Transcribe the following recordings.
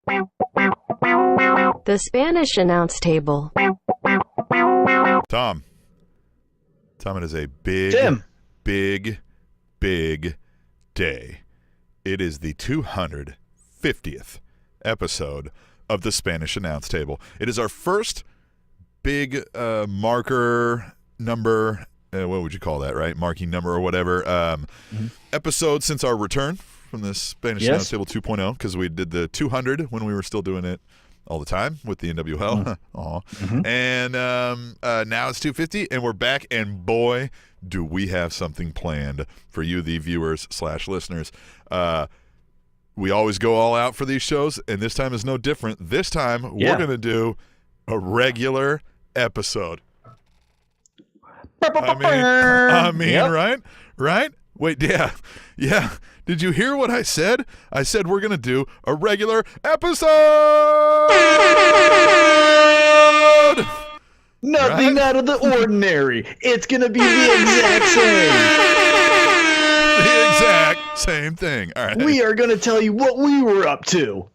The Spanish announce table. Tom, it is a Tim. big day. It is the 250th episode of the Spanish announce table. It is our first big marker number, what would you call that, right? Marking number or whatever, episode since our return from the Spanish announce table 2.0, because we did the 200 when we were still doing it all the time with the NWL. And now it's 250, and we're back, and boy, do we have something planned for you, the viewers / listeners. We always go all out for these shows, and this time is no different. This time, we're going to do a regular episode. I mean, right? Wait, yeah. Did you hear what I said? I said we're going to do a regular episode! Nothing out of the ordinary. It's going to be the exact same. The exact same thing. All right. We are going to tell you what we were up to.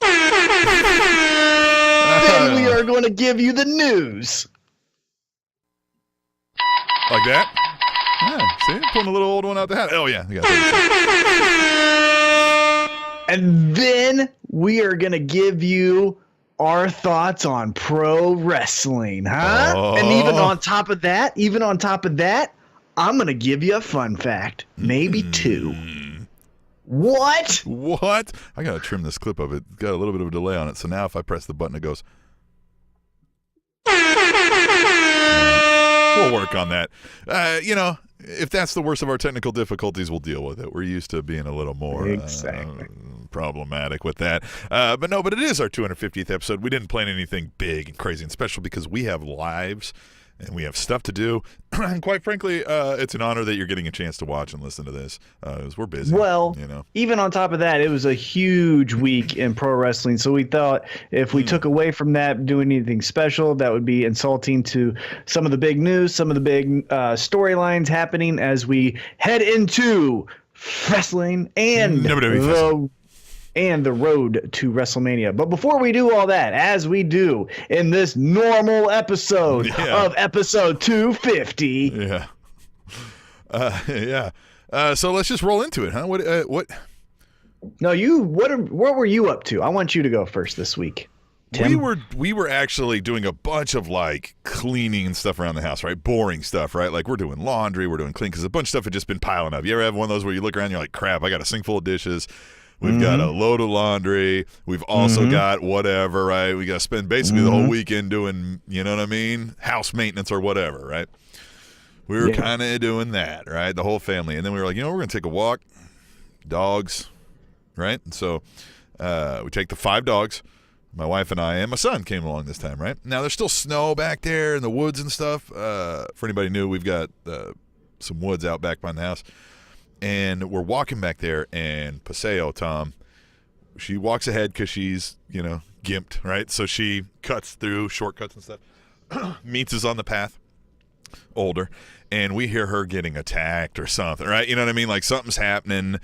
Then we are going to give you the news. Like that? Yeah, see? Pulling a little old one out the hat. Oh, yeah. And then we are going to give you our thoughts on pro wrestling, huh? Oh. And even on top of that, I'm going to give you a fun fact. Maybe two. What? I got to trim this clip of it. It's got a little bit of a delay on it. So now if I press the button, it goes. We'll work on that. If that's the worst of our technical difficulties, we'll deal with it. We're used to being a little more problematic with that. But it is our 250th episode. We didn't plan anything big and crazy and special because we have lives and we have stuff to do. And quite frankly, it's an honor that you're getting a chance to watch and listen to this because we're busy. Well, even on top of that, it was a huge week in pro wrestling. So we thought if we took away from that, doing anything special, that would be insulting to some of the big news, some of the big storylines happening as we head into wrestling and the road to WrestleMania. But before we do all that, as we do in this normal episode of episode 250. So let's just roll into it, huh? What? No, what were you up to? I want you to go first this week, Tim. We were actually doing a bunch of like cleaning and stuff around the house, right? Boring stuff, right? Like we're doing laundry, we're doing clean because a bunch of stuff had just been piling up. You ever have one of those where you look around and you're like, crap, I got a sink full of dishes. We've got a load of laundry. We've also got whatever, right? We got to spend basically the whole weekend doing, you know what I mean? House maintenance or whatever, right? We were kind of doing that, right? The whole family. And then we were like, we're going to take a walk. Dogs, right? And so we take the 5 dogs. My wife and I and my son came along this time, right? Now, there's still snow back there in the woods and stuff. For anybody new, we've got some woods out back behind the house. And we're walking back there, and Paseo, Tom, she walks ahead because she's, gimped, right? So she cuts through shortcuts and stuff, meets us on the path, older, and we hear her getting attacked or something, right? You know what I mean? Like something's happening,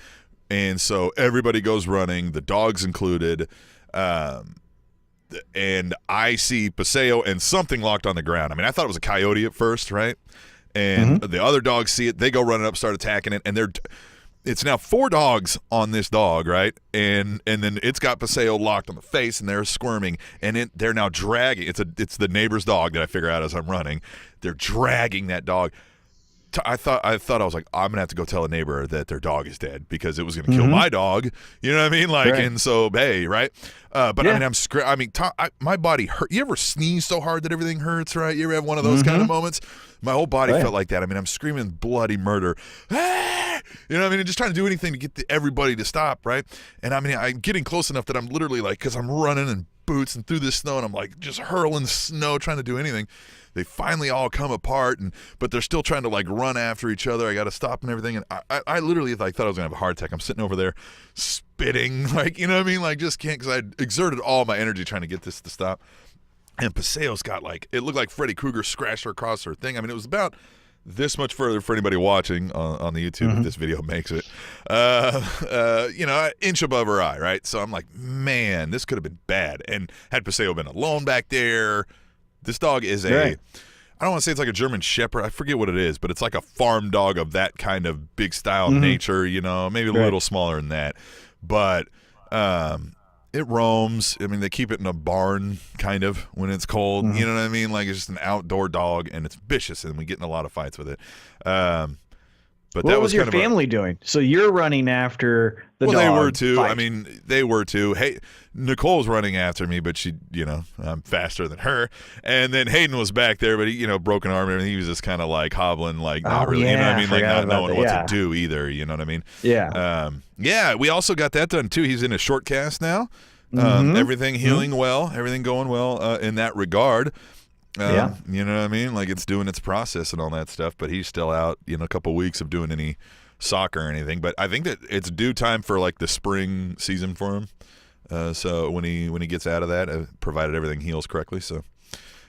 and so everybody goes running, the dogs included, and I see Paseo and something locked on the ground. I mean, I thought it was a coyote at first, right? And the other dogs see it. They go running up, start attacking it, and it's now 4 dogs on this dog, right? And then it's got Paseo locked on the face, and they're squirming, and they're now dragging. It's the neighbor's dog that I figure out as I'm running. They're dragging that dog. I thought I was like, I'm gonna have to go tell a neighbor that their dog is dead because it was gonna kill my dog. You know what I mean? Like, and so hey, right? But I mean, my body hurt. You ever sneeze so hard that everything hurts, right? You ever have one of those kind of moments? My whole body felt like that. I mean, I'm screaming bloody murder. Ah! You know what I mean? And just trying to do anything to get everybody to stop, right? And I mean, I'm getting close enough that I'm literally like, because I'm running in boots and through this snow, and I'm like just hurling snow, trying to do anything. They finally all come apart, but they're still trying to like run after each other. I got to stop and everything. And I literally thought I was gonna have a heart attack. I'm sitting over there spitting, like, you know what I mean? Like, just can't, because I exerted all my energy trying to get this to stop. And Paseo's got like, it looked like Freddy Krueger scratched her across her thing. I mean, it was about this much further for anybody watching on the YouTube if this video makes it. An inch above her eye, right? So I'm like, man, this could have been bad. And had Paseo been alone back there, this dog is I don't want to say it's like a German Shepherd. I forget what it is, but it's like a farm dog of that kind of big style nature, maybe a little smaller than that. But it roams. I mean, they keep it in a barn kind of when it's cold. You know what I mean? Like, it's just an outdoor dog, and it's vicious, and we get in a lot of fights with it. But what was your family doing? So you're running after the dog. Well, they were too. Fight. I mean, they were too. Hey, Nicole's running after me, but she, I'm faster than her. And then Hayden was back there, but he, broken arm and everything. He was just kind of like hobbling, like not really, you know what I mean? Like not knowing what to do either, you know what I mean? Yeah. We also got that done too. He's in a short cast now. Everything healing well, everything going well in that regard. You know what I mean? Like, it's doing its process and all that stuff, but he's still out, a couple weeks of doing any soccer or anything. But I think that it's due time for like the spring season for him. So when he gets out of that, provided everything heals correctly. So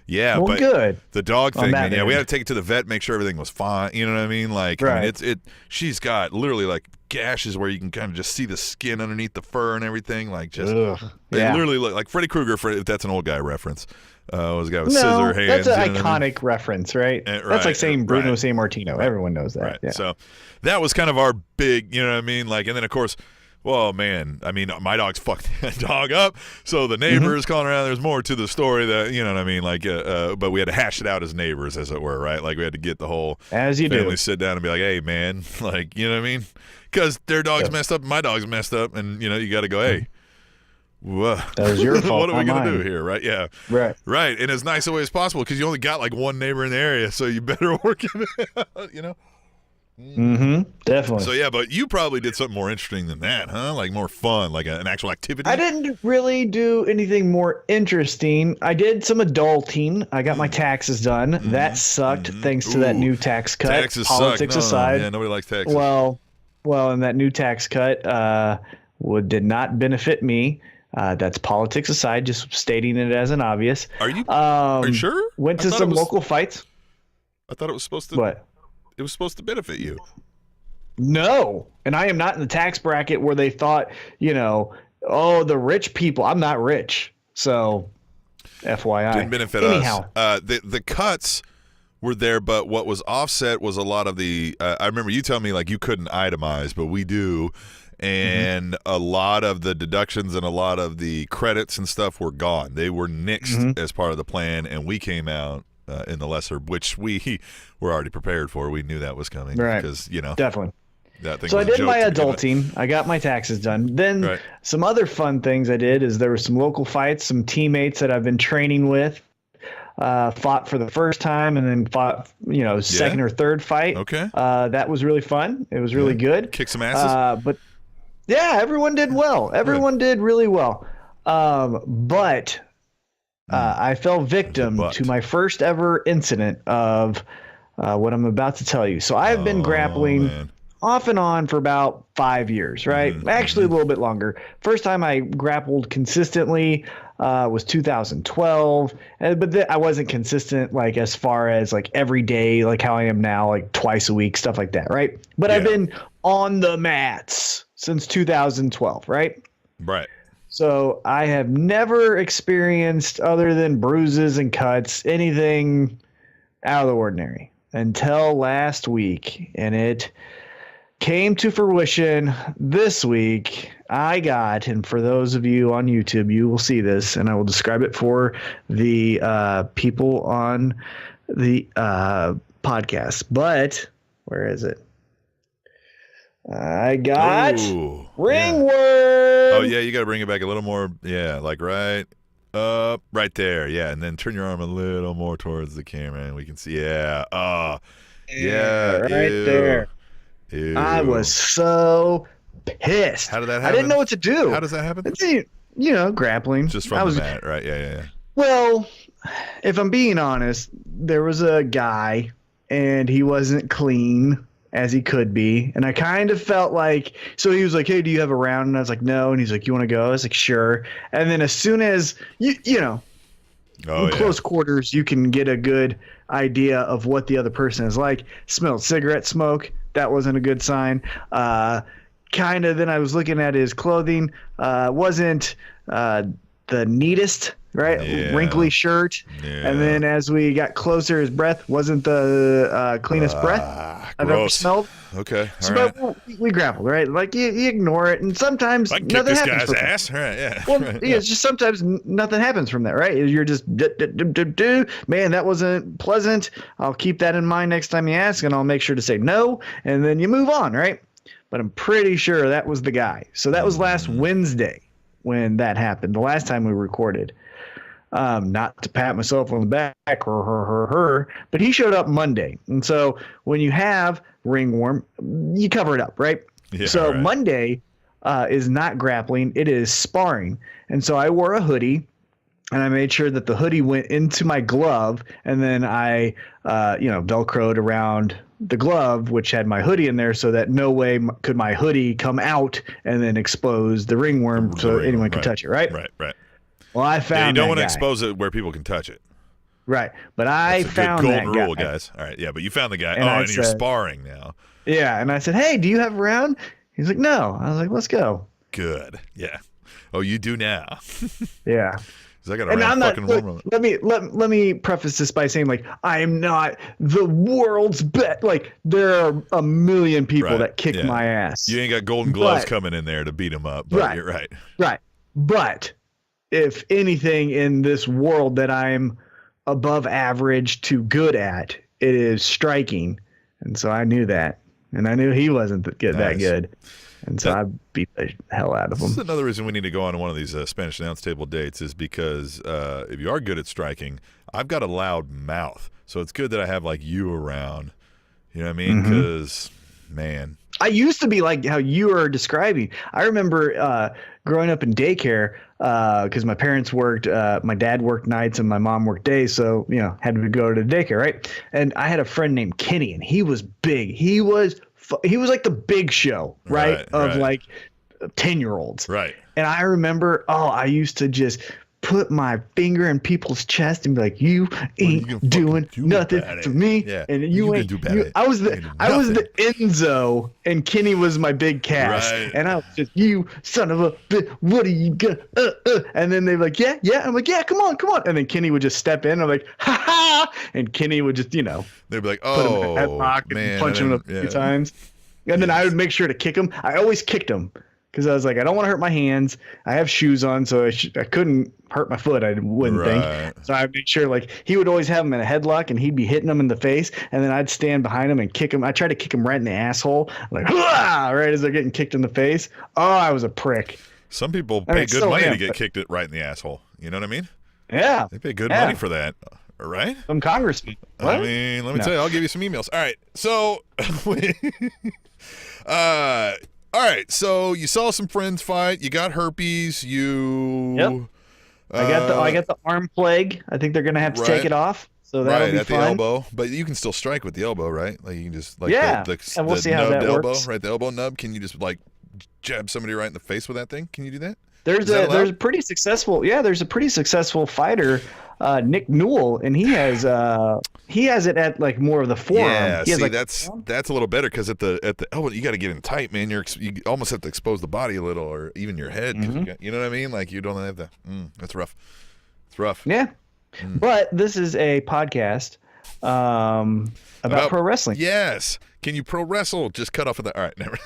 well, but good. The dog thing, man, we had to take it to the vet, make sure everything was fine. You know what I mean? Like, I mean, she's got literally like gashes where you can kind of just see the skin underneath the fur and everything. Like, just they literally look like Freddy Krueger. If that's an old guy reference. Was a guy with scissor hands. That's an iconic reference, right? That's like saying Bruno San Martino. Everyone knows that. Right. Yeah. So that was kind of our big, you know what I mean? Like, and then of course, well, man, I mean, my dog's fucked that dog up. So the neighbors calling around. There's more to the story that, you know what I mean? Like, but we had to hash it out as neighbors, as it were, right? Like, we had to get the whole family sit down and be like, hey, man, like, you know what I mean? Because their dog's messed up, and my dog's messed up, and you got to go, hey. That was your fault. What are we going to do here, right? Yeah. Right. In as nice a way as possible, because you only got like one neighbor in the area, so you better work it out, Definitely. So, but you probably did something more interesting than that, huh? Like more fun, like an actual activity? I didn't really do anything more interesting. I did some adulting. I got my taxes done. That sucked thanks to that new tax cut. Taxes Politics suck. aside. Yeah, nobody likes taxes. Well, and that new tax cut did not benefit me. That's politics aside, just stating it as an obvious. Are you sure? Went to some local fights. I thought it was supposed to. What? It was supposed to benefit you. No, and I am not in the tax bracket where they thought, the rich people. I'm not rich, so FYI. Didn't benefit Anyhow. us. The cuts were there, but what was offset was a lot of the. I remember you telling me like you couldn't itemize, but we do. And a lot of the deductions and a lot of the credits and stuff were gone. They were nixed as part of the plan, and we came out in the lesser, which we were already prepared for. We knew that was coming. Right. Because, Definitely. That thing so was I did my adulting. adulting. I got my taxes done. Then some other fun things I did is there were some local fights, some teammates that I've been training with. Fought for the first time and then fought, second or third fight. Okay. That was really fun. It was really good. Kick some asses. But yeah, everyone did well. Everyone did really well. But I fell victim to my first ever incident of what I'm about to tell you. So I've been grappling off and on for about 5 years, right? Actually, a little bit longer. First time I grappled consistently was 2012, but I wasn't consistent like as far as like every day, like how I am now, like twice a week, stuff like that, right? But I've been on the mats since 2012, right? Right. So I have never experienced, other than bruises and cuts, anything out of the ordinary until last week, and it came to fruition this week. I got, and for those of you on YouTube, you will see this, and I will describe it for the people on the podcast. But where is it? I got ringworm. Oh, yeah, you got to bring it back a little more. Yeah, like right up, right there. Yeah, and then turn your arm a little more towards the camera, and we can see. Yeah. Yeah. Right there. Ew. I was so pissed. How did that happen? I didn't know what to do. How does that happen? It's, grappling. Just from the mat, right? Yeah. Well, if I'm being honest, there was a guy, and he wasn't clean as he could be. And I kind of felt like, so he was like, hey, do you have a round? And I was like, no. And he's like, you want to go? I was like, sure. And then as soon as, you Oh, in close quarters, you can get a good idea of what the other person is like. Smelled cigarette smoke. That wasn't a good sign. Kind of. Then I was looking at his clothing. Wasn't the neatest, right? Yeah. Wrinkly shirt. Yeah. And then as we got closer, his breath wasn't the cleanest breath I've ever gross. smelled. Okay. So All right. but we grappled, right? Like you ignore it, and sometimes I can kick nothing this happens. guy's ass. All right. Yeah. Well, Right, yeah, it's just sometimes nothing happens from that, right? You're just man, that wasn't pleasant. I'll keep that in mind next time you ask, and I'll make sure to say no, and then you move on, right? But I'm pretty sure that was the guy. So that was last Wednesday when that happened. The last time we recorded. Not to pat myself on the back, but he showed up Monday. And so when you have ringworm, you cover it up, right? Yeah, so right. Monday is not grappling, it is sparring. And so I wore a hoodie, and I made sure that the hoodie went into my glove, and then I velcroed around the glove, which had my hoodie in there, so that no way could my hoodie come out and then expose the ringworm so anyone could touch it, right? Right. Well, I found you don't that want to guy. expose it where people can touch it. Right. But I That's a found good that golden rule, guy. guys. All right. Yeah, but you found the guy. And and you're sparring now. Yeah. And I said, hey, do you have a round? He's like, no. I was like, let's go. Good. Yeah. Oh, you do now. Yeah. 'Cause I got a And round I'm not. fucking warm. Let me preface this by saying, like, I am not the world's best. Like, there are a million people that kick my ass. You ain't got golden gloves coming in there to beat him up. But you're right. Right. But if anything in this world that I'm above average to good at, it is striking. And so I knew that. And I knew he wasn't that good. And so I beat the hell out of him. This is another reason we need to go on one of these Spanish announce table dates is because if you are good at striking, I've got a loud mouth. So it's good that I have, like, you around. You know what I mean? Because, man. I used to be like how you are describing. I remember growing up in daycare because my parents worked. My dad worked nights and my mom worked days, so had to go to daycare, right? And I had a friend named Kenny, and he was big. He was like the Big Show, right? Of like 10-year-olds, Right. And I remember, I used to just put my finger in people's chest and be like, "You ain't doing nothing to me." Yeah. And you ain't. I was the Enzo, and Kenny was my big cast, and I was just, "You son of a bitch, what are you gonna?" And then they're like, "Yeah." I'm like, "Yeah, come on." And then Kenny would just step in. I'm like, "Ha ha!" And Kenny would just, they'd be like, put him in "Oh, a headlock and man, punch him a few times. And then I would make sure to kick him. I always kicked him because I was like, I don't want to hurt my hands. I have shoes on, so I couldn't hurt my foot, I wouldn't think. So I made sure, like, he would always have him in a headlock, and he'd be hitting him in the face, and then I'd stand behind him and kick him. I tried to kick him right in the asshole, like, right as they're getting kicked in the face. Oh, I was a prick. Some people pay good money to get kicked right in the asshole. You know what I mean? Yeah. They pay good money for that. Right? Some congressman. What? I mean, let me tell you, I'll give you some emails. All right. So, all right. So you saw some friends fight. You got herpes. Yep. I got the arm plague. I think they're gonna have to take it off. So that'll be at fun. the elbow. But you can still strike with the elbow, right? Like you can just and we'll see how that elbow, works. right? The elbow nub. Can you just like jab somebody right in the face with that thing? Can you do that? There's a pretty successful fighter, Nick Newell, and he has it at like more of the forearm. Yeah, see, that's a little better because at the elbow you got to get in tight, man. You almost have to expose the body a little, or even your head. You know what I mean? Like you don't have to. That's rough. It's rough. Yeah, but this is a podcast about pro wrestling. Yes. Can you pro wrestle? Just cut off of that. All right, never.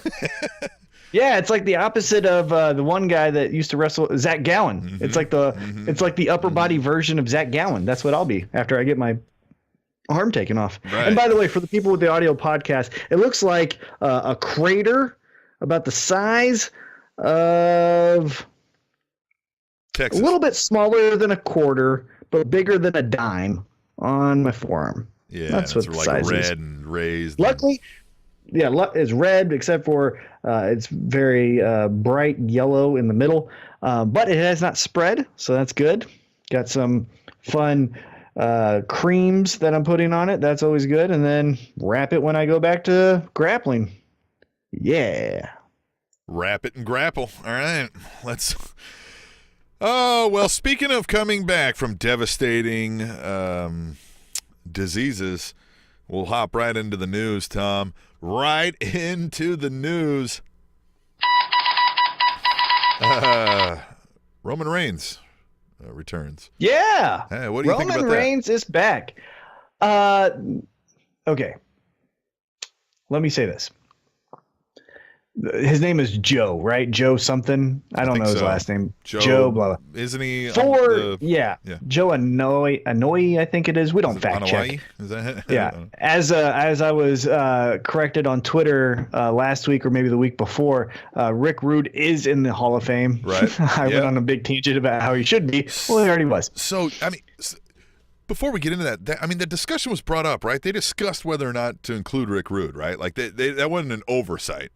Yeah, it's like the opposite of the one guy that used to wrestle, Zach Gowen. It's like the upper body version of Zach Gowen. That's what I'll be after I get my arm taken off. Right. And by the way, for the people with the audio podcast, it looks like a crater about the size of Texas. a little bit smaller than a quarter, but bigger than a dime on my forearm. Yeah, that's what the like size red is. and raised. Luckily, it's red except for it's very bright yellow in the middle, but it has not spread, so that's good. Got some fun creams that I'm putting on it. That's always good, and then wrap it when I go back to grappling. Yeah. Wrap it and grapple. All right, let's Oh, well, speaking of coming back from devastating diseases, we'll hop right into the news, Tom. Right into the news. Roman Reigns returns. Yeah. Hey, what do you think about Roman that? Reigns is back. Okay. Let me say this. His name is Joe, right? Joe something. I don't know his last name. Joe blah, blah. Isn't he? Yeah. Joe Anoa'i, I think it is. We don't fact check. Is that it? Yeah. As I was corrected on Twitter last week or maybe the week before, Rick Rude is in the Hall of Fame. Right. I went on a big tangent about how he should be. Well, he already was. So, I mean, before we get into that, I mean, the discussion was brought up, right? They discussed whether or not to include Rick Rude, right? Like, that wasn't an oversight.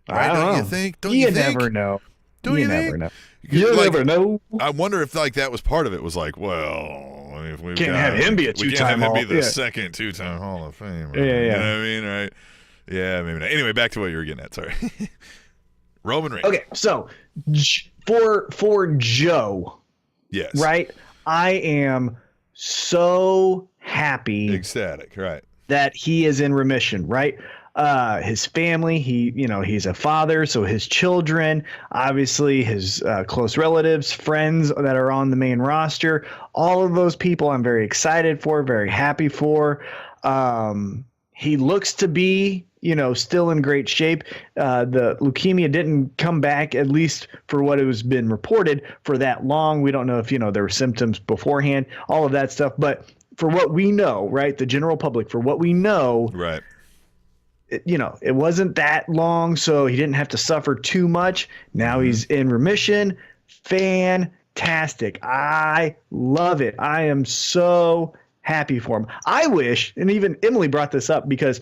Right? Don't you think? You never know. Don't you never know. You never know. I wonder if like that was part of it. Was like, well, I mean, if we can't have him be a two-time Hall. Be the second two-time Hall of Famer. Yeah. You know what I mean? Right? Yeah, maybe not. Anyway, back to what you were getting at. Sorry. Roman Reigns. Okay, so for Joe, yes, right? I am so happy, ecstatic, right, that he is in remission, right? His family, he's a father, so his children, obviously his close relatives, friends that are on the main roster, all of those people I'm very excited for, very happy for. He looks to be, still in great shape. The leukemia didn't come back, at least for what has been reported, for that long. We don't know if, there were symptoms beforehand, all of that stuff. But for what we know, right, the general public, for what we know, right. It wasn't that long, so he didn't have to suffer too much. Now he's in remission. Fantastic. I love it. I am so happy for him. I wish, and even Emily brought this up, because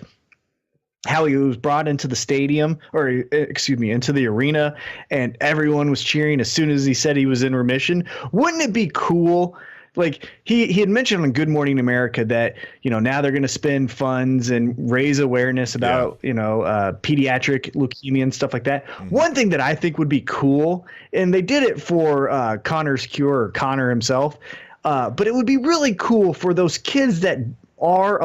how he was brought into the stadium, or into the arena, and everyone was cheering as soon as he said he was in remission. Wouldn't it be cool? Like he had mentioned on Good Morning America that, now they're going to spend funds and raise awareness about, pediatric leukemia and stuff like that. Mm-hmm. One thing that I think would be cool, and they did it for Connor's Cure, or Connor himself, but it would be really cool for those kids that are,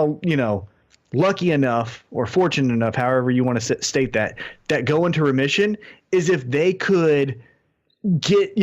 lucky enough or fortunate enough, however you want to state that go into remission, is if they could get,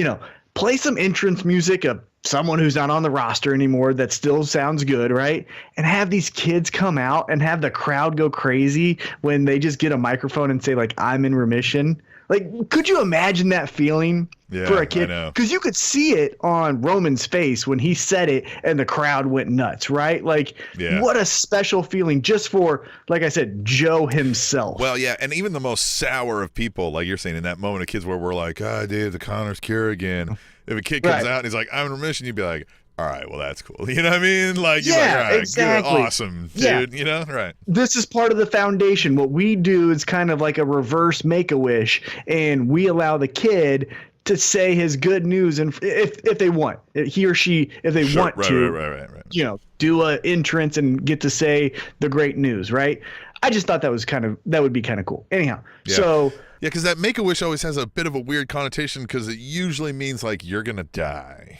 play some entrance music of someone who's not on the roster anymore that still sounds good, right? And have these kids come out and have the crowd go crazy when they just get a microphone and say, like, I'm in remission. Like, could you imagine that feeling for a kid? Because you could see it on Roman's face when he said it and the crowd went nuts, right? Like, what a special feeling just for, like I said, Joe himself. Well, yeah, and even the most sour of people, like you're saying, in that moment of kids where we're like, dude, the Connor's Cure again. If a kid comes out and he's like, I'm in remission, you'd be like, all right, well, that's cool. You know what I mean? Like, you're like, all right, exactly. Good, awesome, dude. Right. This is part of the foundation. What we do is kind of like a reverse Make-A-Wish, and we allow the kid to say his good news, and if they want, he or she, if they want to, do a entrance and get to say the great news, right? I just thought that would be kind of cool. Anyhow, so. Yeah, because that Make-A-Wish always has a bit of a weird connotation, because it usually means like you're gonna die.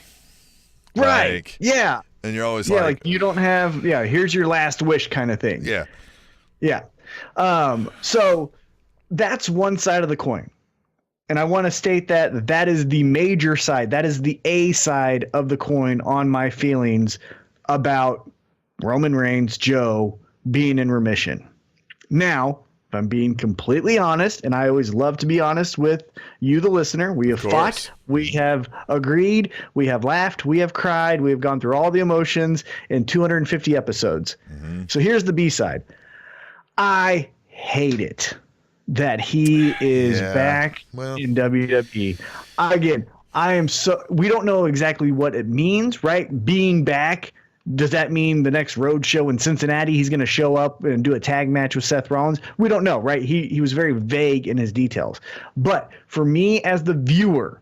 Right. Like, yeah. And you're always like you don't have, here's your last wish kind of thing. Yeah. Yeah. So that's one side of the coin. And I want to state that is the major side. That is the A side of the coin on my feelings about Roman Reigns, Joe, being in remission. Now, if I'm being completely honest, and I always love to be honest with you, the listener, we have fought, we have agreed, we have laughed, we have cried, we have gone through all the emotions in 250 episodes. Mm-hmm. So here's the B side. I hate it that he is back in WWE. Again, we don't know exactly what it means, right? Being back. Does that mean the next road show in Cincinnati he's going to show up and do a tag match with Seth Rollins? We don't know, right? He was very vague in his details. But for me as the viewer,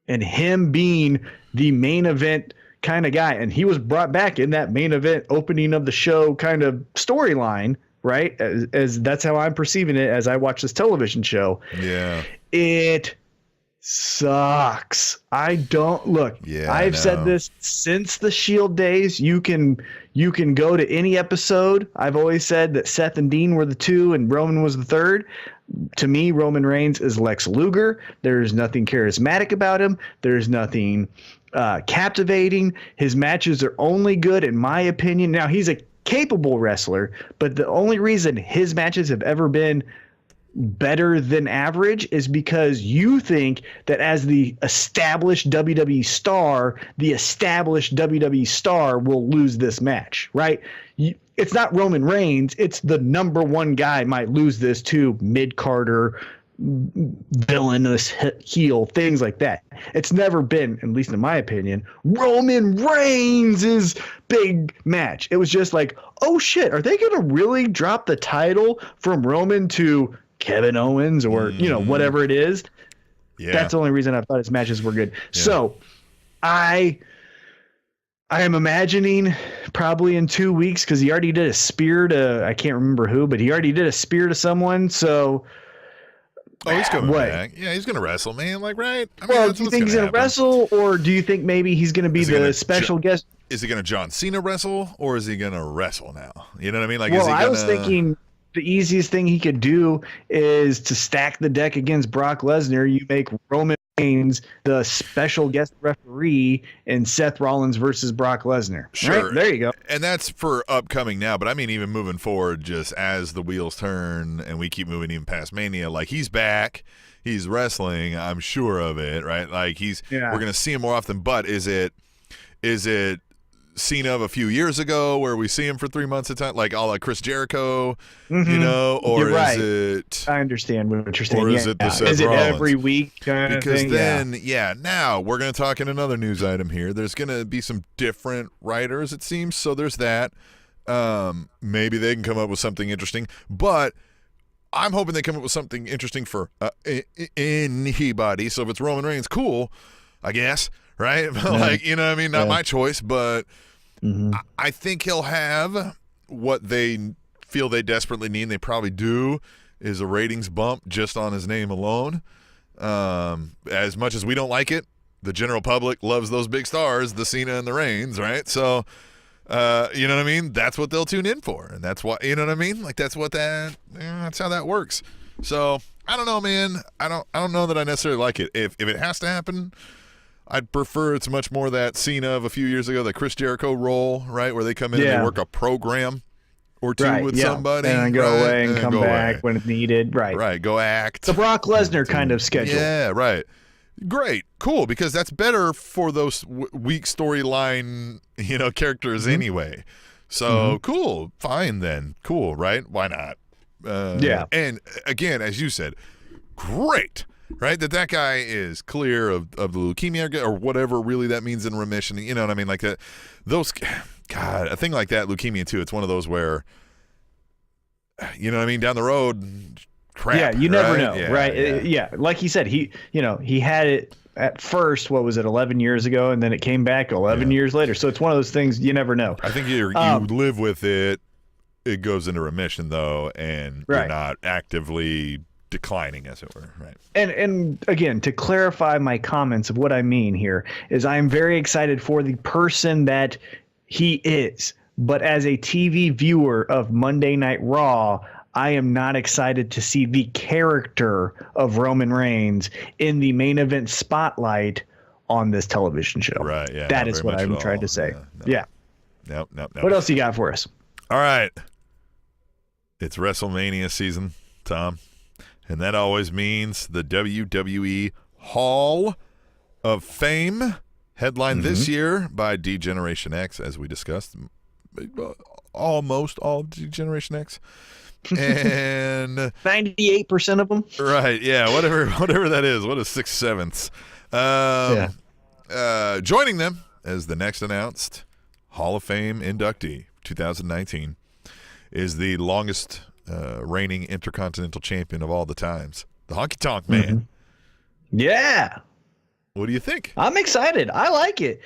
and him being the main event kind of guy, and he was brought back in that main event opening of the show kind of storyline, right? As that's how I'm perceiving it as I watch this television show. Yeah. It sucks. I don't look. Yeah, I've said this since the Shield days. You can go to any episode. I've always said that Seth and Dean were the two and Roman was the third. To me, Roman Reigns is Lex Luger. There's nothing charismatic about him. There's nothing captivating. His matches are only good, in my opinion. Now, he's a capable wrestler, but the only reason his matches have ever been better than average is because you think that as the established WWE star, the established WWE star will lose this match, right? It's not Roman Reigns. It's the number one guy might lose this to mid-carder, villainous heel, things like that. It's never been, at least in my opinion, Roman Reigns' big match. It was just like, oh shit, are they going to really drop the title from Roman to Kevin Owens or, whatever it is? Yeah. That's the only reason I thought his matches were good. Yeah. So I am imagining probably in 2 weeks, because he already did a spear to, I can't remember who, but he already did a spear to someone. So he's coming back. Yeah, he's going to wrestle, man. Like, right? I mean, do you think he's going to wrestle, or do you think maybe he's going to be the special guest? Is he going to John Cena wrestle, or is he going to wrestle now? You know what I mean? Like, well, I was thinking the easiest thing he could do is to stack the deck against Brock Lesnar. You make Roman Reigns the special guest referee in Seth Rollins versus Brock Lesnar. Sure. Right? There you go. And that's for upcoming now, but I mean even moving forward, just as the wheels turn and we keep moving even past Mania, like he's back, he's wrestling, I'm sure of it, right? Like we're going to see him more often, but is it Cena of a few years ago where we see him for 3 months at a time, like all like Chris Jericho, or right. Is it? I understand what you're saying. Or is it the Seth Rollins? Every week kind of thing? Because then, now we're going to talk in another news item here. There's going to be some different writers, it seems. So there's that. Maybe they can come up with something interesting, but I'm hoping they come up with something interesting for anybody. So if it's Roman Reigns, cool, I guess. Right? Like, you know what I mean? Not my choice, but I think he'll have what they feel they desperately need, and they probably do, is a ratings bump just on his name alone. As much as we don't like it, the general public loves those big stars, the Cena and the Reigns, right? So, you know what I mean? That's what they'll tune in for, and that's why, you know what I mean? Like, that's how that works. So, I don't know, man. I don't know that I necessarily like it. If it has to happen, I'd prefer it's much more that Cena of a few years ago, the Chris Jericho role, right, where they come in and they work a program or two with somebody. And then go away and come back when it's needed. Right. Right. Go act. The Brock Lesnar kind of schedule. Yeah, right. Great. Cool, because that's better for those weak storyline, characters anyway. So, cool. Fine then. Cool, right? Why not? And again, as you said, great. Right, that guy is clear of the leukemia or whatever really that means, in remission. You know what I mean? Like that, a thing like that, leukemia too. It's one of those where, you know what I mean, down the road, crap. Yeah, you never know, yeah, right? Yeah, like he said, he had it at first. What was it, 11 years ago, and then it came back 11 years later. So it's one of those things you never know. I think you live with it. It goes into remission though, and you're not actively declining, as it were, right? And again, to clarify my comments of what I mean here is I'm very excited for the person that he is, but as a TV viewer of Monday Night Raw, I am not excited to see the character of Roman Reigns in the main event spotlight on this television show. Right, yeah. That is what I'm trying to say. Nope. What else you got for us? All right. It's WrestleMania season, Tom. And that always means the WWE Hall of Fame, headlined this year by D-Generation X, as we discussed. Almost all D-Generation X. And 98% of them. Right, yeah, whatever that is. What is 6/7? Joining them as the next announced Hall of Fame inductee, 2019, is the longest reigning Intercontinental Champion of all the times, the Honky Tonk Man. Yeah. What do you think? I'm excited. I like it.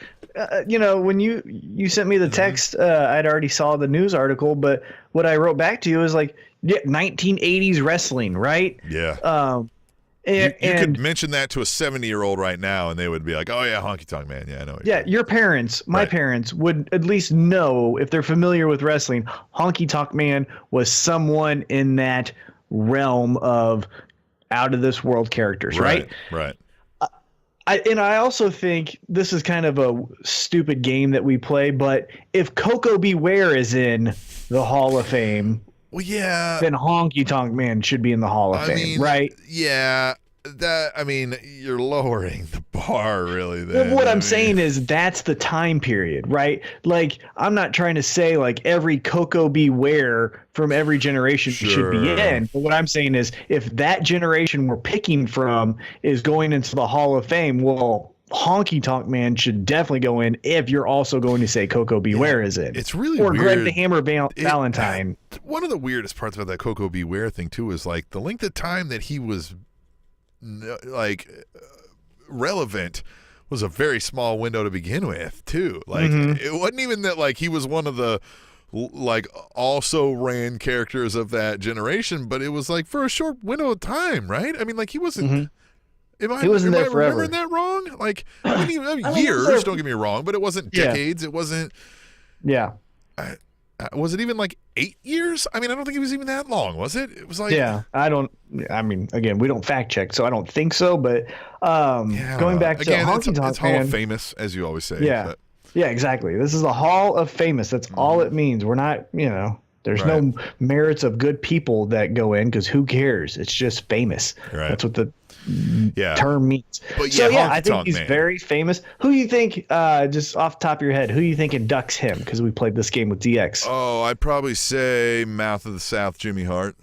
When you sent me the text, I'd already saw the news article, but what I wrote back to you is like, 1980s wrestling, right? Yeah. And, you could mention that to a 70-year-old right now, and they would be like, "Oh yeah, Honky Tonk Man. Yeah, I know." Yeah, your parents, my parents, would at least know, if they're familiar with wrestling, Honky Tonk Man was someone in that realm of out of this world characters, right? Right. I also think this is kind of a stupid game that we play, but if Coco Beware is in the Hall of Fame, well, yeah, then Honky Tonk Man should be in the Hall of Fame, right? Yeah, you're lowering the bar, really. Then Well, what I'm saying is that's the time period, right? Like, I'm not trying to say like every Coco Beware from every generation should be in, but what I'm saying is if that generation we're picking from is going into the Hall of Fame, well, Honky Tonk Man should definitely go in if you're also going to say Coco Beware is in. It's really or weird. Greg the Hammer Valentine. One of the weirdest parts about that Coco Beware thing too is like the length of time that he was relevant was a very small window to begin with too. Like it wasn't even that like he was one of the like also ran characters of that generation, but it was like for a short window of time, right? I mean, like he wasn't. Am I remembering that wrong? Like, years, don't get me wrong, but it wasn't decades. It wasn't. Yeah. Was it even like 8 years? I mean, I don't think it was even that long, was it? It was like. Yeah, again, we don't fact check, so I don't think so, but going back to Honky Tonk it's Hall of Famous, as you always say. Yeah. But. Yeah, exactly. This is the Hall of Famous. That's all it means. We're not, there's no merits of good people that go in because who cares? It's just famous. Right. That's what the term means. But I think he's very famous. Who do you think, just off the top of your head, who do you think inducts him? Because we played this game with DX. Oh, I'd probably say Mouth of the South, Jimmy Hart.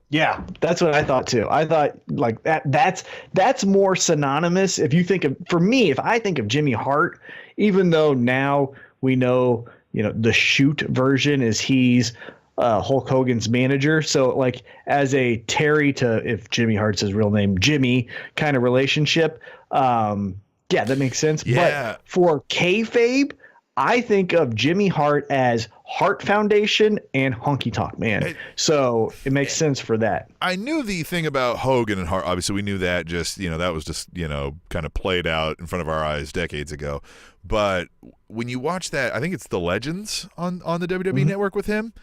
Yeah, that's what I thought too. I thought like that's more synonymous. If you think of, for me, if I think of Jimmy Hart, even though now we know, the shoot version is he's Hulk Hogan's manager. So like as a Terry to, if Jimmy Hart's his real name, Jimmy kind of relationship. Yeah, that makes sense. Yeah. But for kayfabe, I think of Jimmy Hart as Hart Foundation and Honky Tonk Man. So it makes sense for that. I knew the thing about Hogan and Hart. Obviously, we knew that that was just, kind of played out in front of our eyes decades ago. But when you watch that, I think it's the Legends on the WWE Network with him.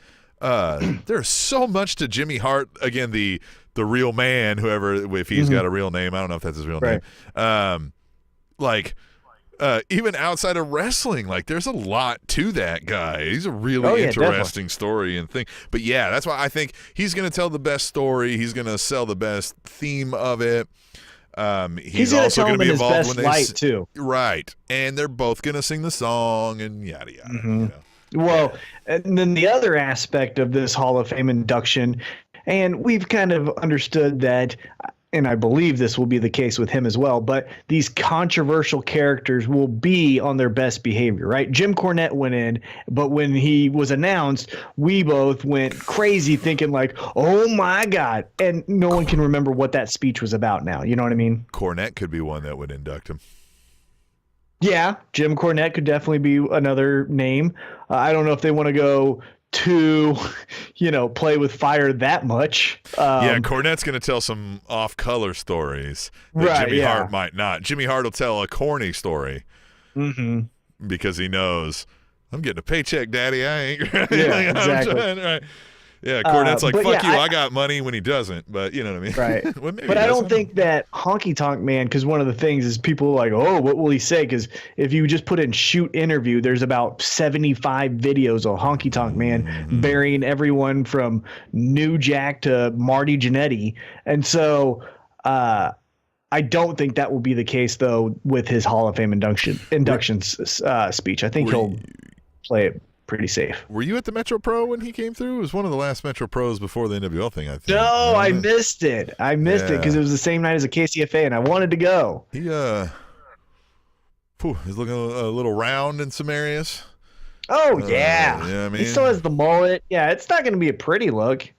There's so much to Jimmy Hart. Again, the real man, whoever, if he's got a real name, I don't know if that's his real name. Even outside of wrestling, like there's a lot to that guy. He's a really interesting story and thing. But yeah, that's why I think he's going to tell the best story. He's going to sell the best theme of it. He's also going to be involved when they too. Right, and they're both going to sing the song and yada yada. Well, and then the other aspect of this Hall of Fame induction, and we've kind of understood that, and I believe this will be the case with him as well, but these controversial characters will be on their best behavior, right? Jim Cornette went in, but when he was announced, we both went crazy thinking like, oh my God. And no one can remember what that speech was about now. You know what I mean? Cornette could be one that would induct him. Yeah, Jim Cornette could definitely be another name. I don't know if they want to go to, play with fire that much. Cornette's going to tell some off-color stories that Jimmy Hart might not. Jimmy Hart will tell a corny story because he knows, I'm getting a paycheck, Daddy. I ain't. Yeah, exactly. Yeah, Cornette's like, fuck you, I got money when he doesn't, but you know what I mean? Right. Well, but I don't think that Honky Tonk Man, because one of the things is people are like, oh, what will he say? Because if you just put in shoot interview, there's about 75 videos of Honky Tonk Man burying everyone from New Jack to Marty Jannetty. And so I don't think that will be the case, though, with his Hall of Fame induction speech. I think he'll play it pretty safe. Were you at the Metro Pro when he came through? It was one of the last Metro Pros before the NWL thing, I think. No, I missed it. It because it was the same night as a KCFA, and I wanted to go. He he's looking a little round in some areas. Oh, yeah. I mean, he still has the mullet. Yeah, it's not going to be a pretty look.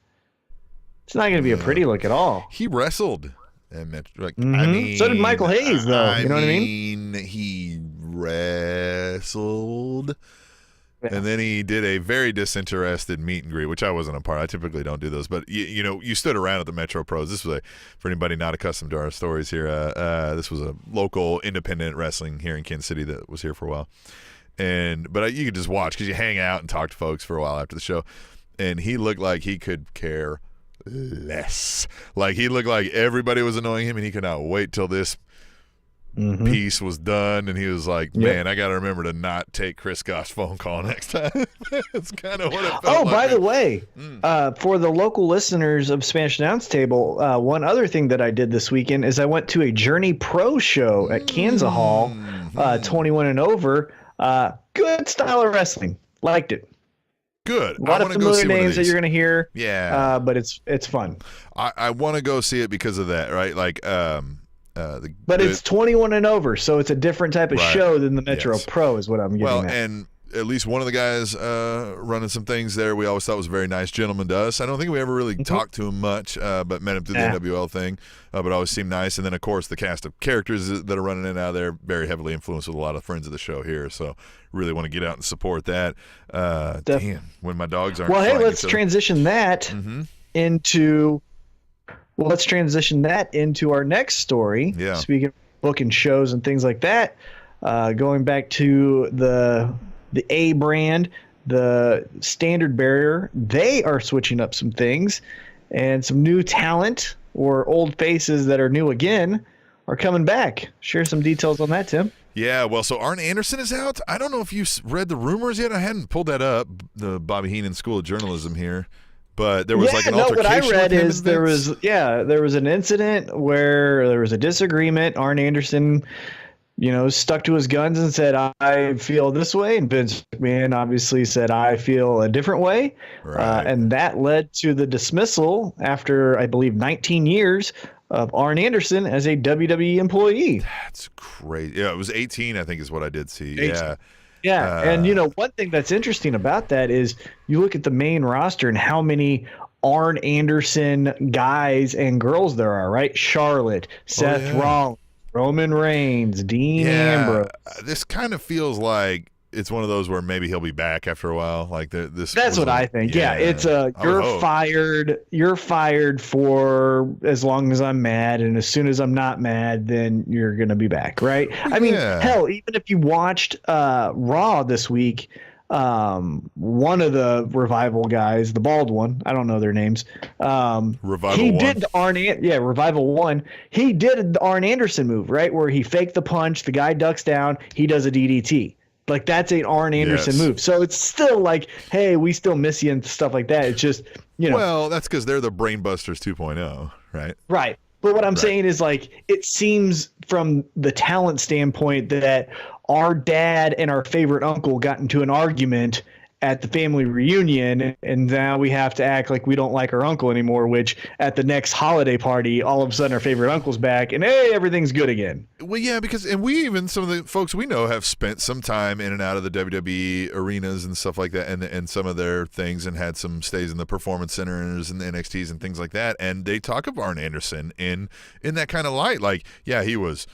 It's not going to be a pretty look at all. He wrestled. And I mean, so did Michael Hayes, though. You know what I mean? He wrestled. And then he did a very disinterested meet and greet, which I wasn't a part. I typically don't do those, but you stood around at the Metro Pros. This was for anybody not accustomed to our stories here. This was a local independent wrestling here in Kansas City that was here for a while, but you could just watch because you hang out and talk to folks for a while after the show. And he looked like he could care less. Like he looked like everybody was annoying him, and he could not wait till this piece was done, and he was like, man, I got to remember to not take Chris Goff's phone call next time. That's kind of what it felt like. Oh, by the way, for the local listeners of Spanish Announce Table, one other thing that I did this weekend is I went to a Journey Pro show at Kansas Hall, 21 and over. Good style of wrestling. Liked it. Good. A lot of familiar names that you're going to hear. Yeah. But it's fun. I want to go see it because of that, right? Like, but it's 21 and over, so it's a different type of show than the Metro Pro is what I'm getting at. And at least one of the guys running some things there we always thought was a very nice gentleman to us. I don't think we ever really talked to him much, but met him through the NWL thing, but always seemed nice. And then, of course, the cast of characters that are running in and out there, very heavily influenced with a lot of friends of the show here. So really want to get out and support that. Damn, when my dogs aren't Well, hey, let's transition that into... Well, let's transition that into our next story. Yeah. Speaking of booking shows and things like that, going back to the A brand, the Standard Bearer, they are switching up some things, and some new talent or old faces that are new again are coming back. Share some details on that, Tim. Yeah, well, so Arn Anderson is out. I don't know if you read the rumors yet. I hadn't pulled that up, the Bobby Heenan School of Journalism here. But there was like an altercation. What I read with him is there was an incident where there was a disagreement. Arn Anderson, stuck to his guns and said, I feel this way. And Vince McMahon obviously said, I feel a different way. Right. And that led to the dismissal after, I believe, 19 years of Arn Anderson as a WWE employee. That's crazy. Yeah, it was 18, I think is what I did see. 18. Yeah. Yeah, and one thing that's interesting about that is you look at the main roster and how many Arn Anderson guys and girls there are, right? Charlotte, Seth Rollins, Roman Reigns, Dean Ambrose. This kind of feels like it's one of those where maybe he'll be back after a while. Like this. That's what I think. Yeah, it's you're fired. You're fired for as long as I'm mad, and as soon as I'm not mad, then you're gonna be back, right? I mean, hell, even if you watched Raw this week, one of the Revival guys, the bald one, I don't know their names. Revival he 1. did Revival 1. He did the Arn Anderson move, right, where he faked the punch, the guy ducks down, he does a DDT. Like, that's an Arn Anderson move. So it's still like, hey, we still miss you and stuff like that. It's just, Well, that's because they're the Brainbusters 2.0, right? Right. But what I'm saying is, like, it seems from the talent standpoint that our dad and our favorite uncle got into an argument at the family reunion, and now we have to act like we don't like our uncle anymore, which at the next holiday party, all of a sudden our favorite uncle's back, and hey, everything's good again. Well, yeah, because some of the folks we know have spent some time in and out of the WWE arenas and stuff like that, and some of their things, and had some stays in the performance centers and the NXTs and things like that, and they talk of Arn Anderson in that kind of light. Like, yeah, he was,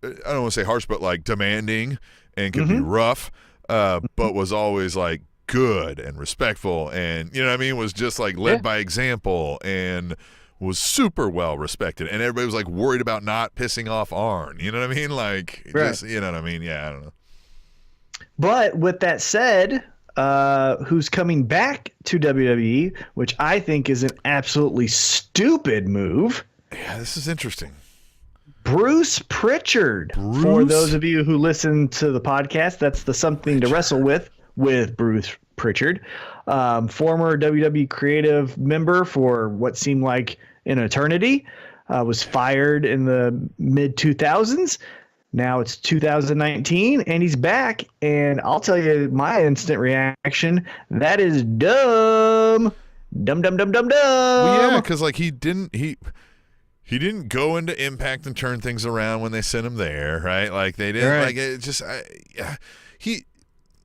I don't want to say harsh, but like demanding and could be rough. But was always like good and respectful, and was just like led by example, and was super well respected, and everybody was like worried about not pissing off Arn. You know what I mean? Like, just, you know what I mean? Yeah, I don't know. But with that said, who's coming back to WWE, which I think is an absolutely stupid move. Yeah, this is interesting. Bruce Pritchard. For those of you who listen to the podcast, that's the Something to Wrestle with Bruce Pritchard. Former WWE creative member for what seemed like an eternity. Was fired in the mid-2000s. Now it's 2019, and he's back. And I'll tell you my instant reaction. That is dumb. Dumb. Well, yeah, because like he didn't go into Impact and turn things around when they sent him there, right? Like they didn't like it. Just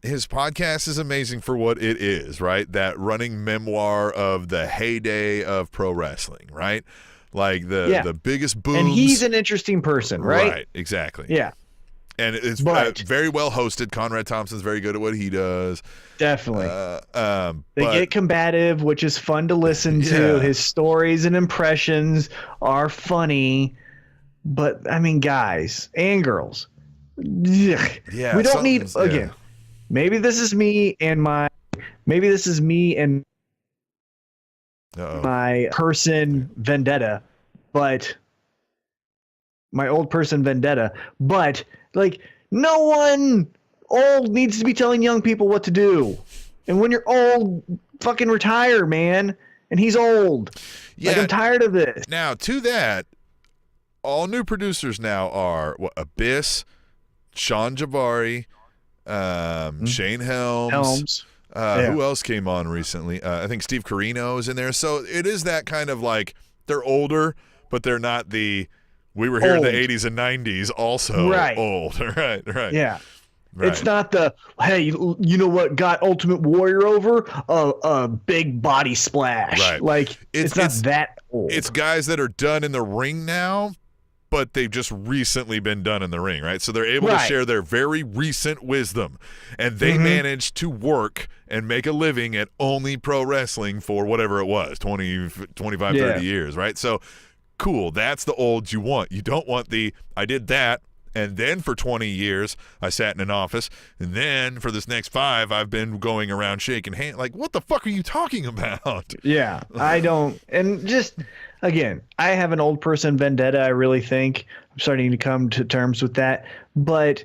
his podcast is amazing for what it is, right? That running memoir of the heyday of pro wrestling, right? Like the biggest booms. And he's an interesting person, right? Right, exactly. Yeah. And it's very well hosted. Conrad Thompson's very good at what he does. Definitely. They get combative, which is fun to listen to. His stories and impressions are funny. But, I mean, guys and girls, we don't need, again, maybe this is me and my person vendetta, but my old person vendetta, but like no one old needs to be telling young people what to do. And when you're old, fucking retire, man. And he's old. Yeah. Like, I'm tired of this. Now, to that, all new producers now are Abyss, Sean Jabari, Shane Helms. Who else came on recently? I think Steve Carino is in there. So it is that kind of like they're older, but they're not we were here old. In the 80s and 90s also old. Right. Yeah. Right. It's not hey, you know what got Ultimate Warrior over? A big body splash. Right. Like, it's not that old. It's guys that are done in the ring now, but they've just recently been done in the ring, right? So they're able to share their very recent wisdom, and they managed to work and make a living at only pro wrestling for whatever it was, 20, 25, 30 years, right? So, cool. That's the old you want. You don't want I did that, and then for 20 years, I sat in an office, and then for this next 5, I've been going around shaking hands. Like, what the fuck are you talking about? Yeah, I don't. And just, again, I have an old person vendetta, I really think. I'm starting to come to terms with that. But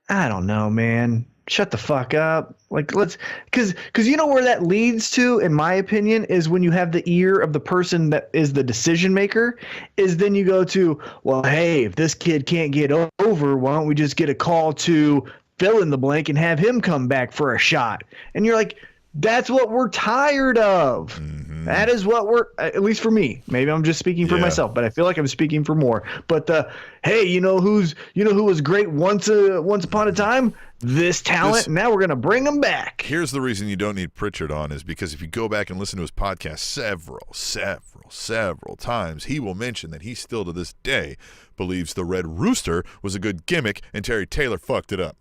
I don't know, man. Shut the fuck up. Like, because you know where that leads to, in my opinion, is when you have the ear of the person that is the decision maker, is then you go to, well, hey, if this kid can't get over, why don't we just get a call to fill in the blank and have him come back for a shot? And you're like, that's what we're tired of. Mm-hmm. That is what at least for me. Maybe I'm just speaking for myself, but I feel like I'm speaking for more. But hey, you know who was great once upon a time? This talent. Now we're gonna bring him back. Here's the reason you don't need Pritchard on is because if you go back and listen to his podcast several times, he will mention that he still to this day believes the Red Rooster was a good gimmick and Terry Taylor fucked it up.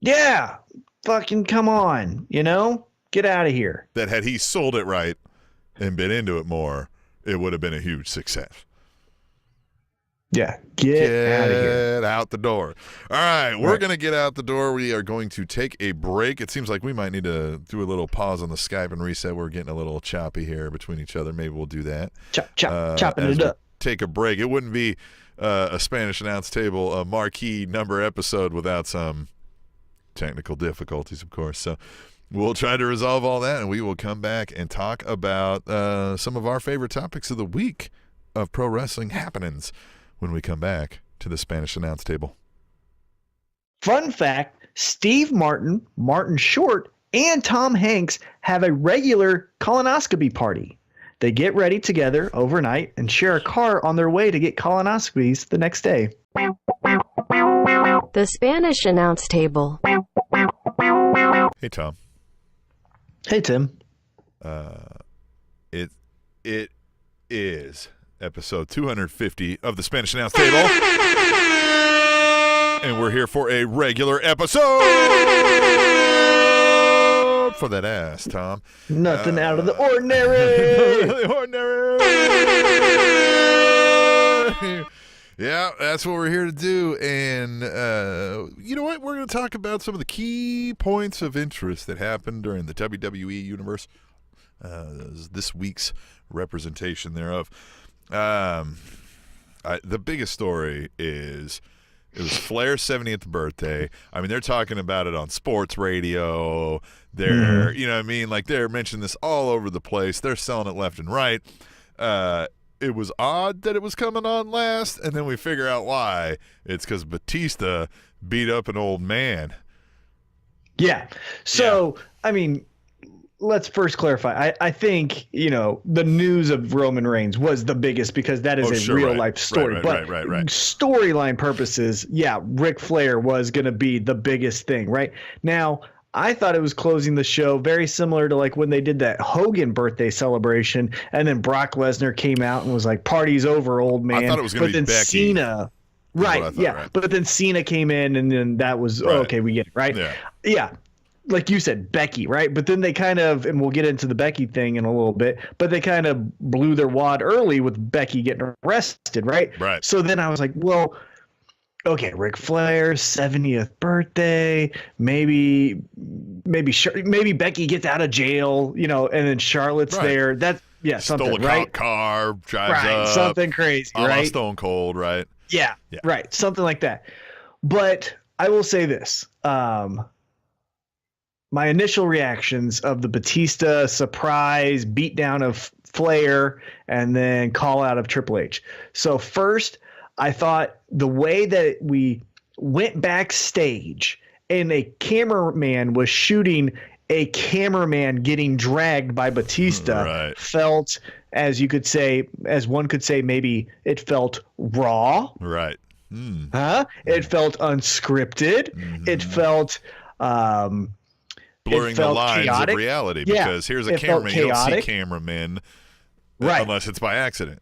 Yeah. Fucking come on, get out of here. That had he sold it right and been into it more, it would have been a huge success. Yeah, get out of here. Get out the door. All right, we're going to get out the door. We are going to take a break. It seems like we might need to do a little pause on the Skype and reset. We're getting a little choppy here between each other. Maybe we'll do that. Chopping it up. Take a break. It wouldn't be a Spanish Announce Table, a marquee number episode without some technical difficulties, of course. So we'll try to resolve all that, and we will come back and talk about some of our favorite topics of the week of pro wrestling happenings when we come back to the Spanish Announce Table. Fun fact, Steve Martin, Martin Short, and Tom Hanks have a regular colonoscopy party. They get ready together overnight and share a car on their way to get colonoscopies the next day. The Spanish Announce Table. Hey, Tom. Hey, Tim. It is episode 250 of the Spanish Announce Table, and we're here for a regular episode for that ass, Tom. Nothing out of the ordinary. Yeah, that's what we're here to do. And you know what? We're going to talk about some of the key points of interest that happened during the WWE universe. This week's representation thereof. The biggest story is it was Flair's 70th birthday. I mean, they're talking about it on sports radio. They're, you know what I mean? Like, they're mentioning this all over the place. They're selling it left and right. It was odd that it was coming on last, and then we figure out why. It's because Batista beat up an old man. Yeah. So, I mean, let's first clarify. I think, the news of Roman Reigns was the biggest because that is real-life story. Right. Storyline purposes, Ric Flair was going to be the biggest thing, right? Now, I thought it was closing the show very similar to like when they did that Hogan birthday celebration, and then Brock Lesnar came out and was like, "Party's over, old man." I thought it was going to be Becky. Right. Thought, Yeah. right? But then Cena came in, and then that was okay. We get it. Right. Yeah. Yeah. Like you said, Becky, right? But then they kind of, and we'll get into the Becky thing in a little bit, but they kind of blew their wad early with Becky getting arrested, right? Right. So then I was like, well, okay, Ric Flair's 70th birthday, maybe Becky gets out of jail, and then Charlotte's there. That's something, Stole a right? car, drives up, something crazy, right? Stone Cold, right? Yeah, right, something like that. But I will say this. My initial reactions of the Batista surprise beatdown of Flair and then call out of Triple H. So first, I thought the way that we went backstage and a cameraman was shooting a cameraman getting dragged by Batista felt, as one could say, maybe it felt raw. Right. It felt unscripted. Mm-hmm. It felt blurring the lines chaotic. Of reality, because here's a cameraman. You don't see cameramen unless it's by accident.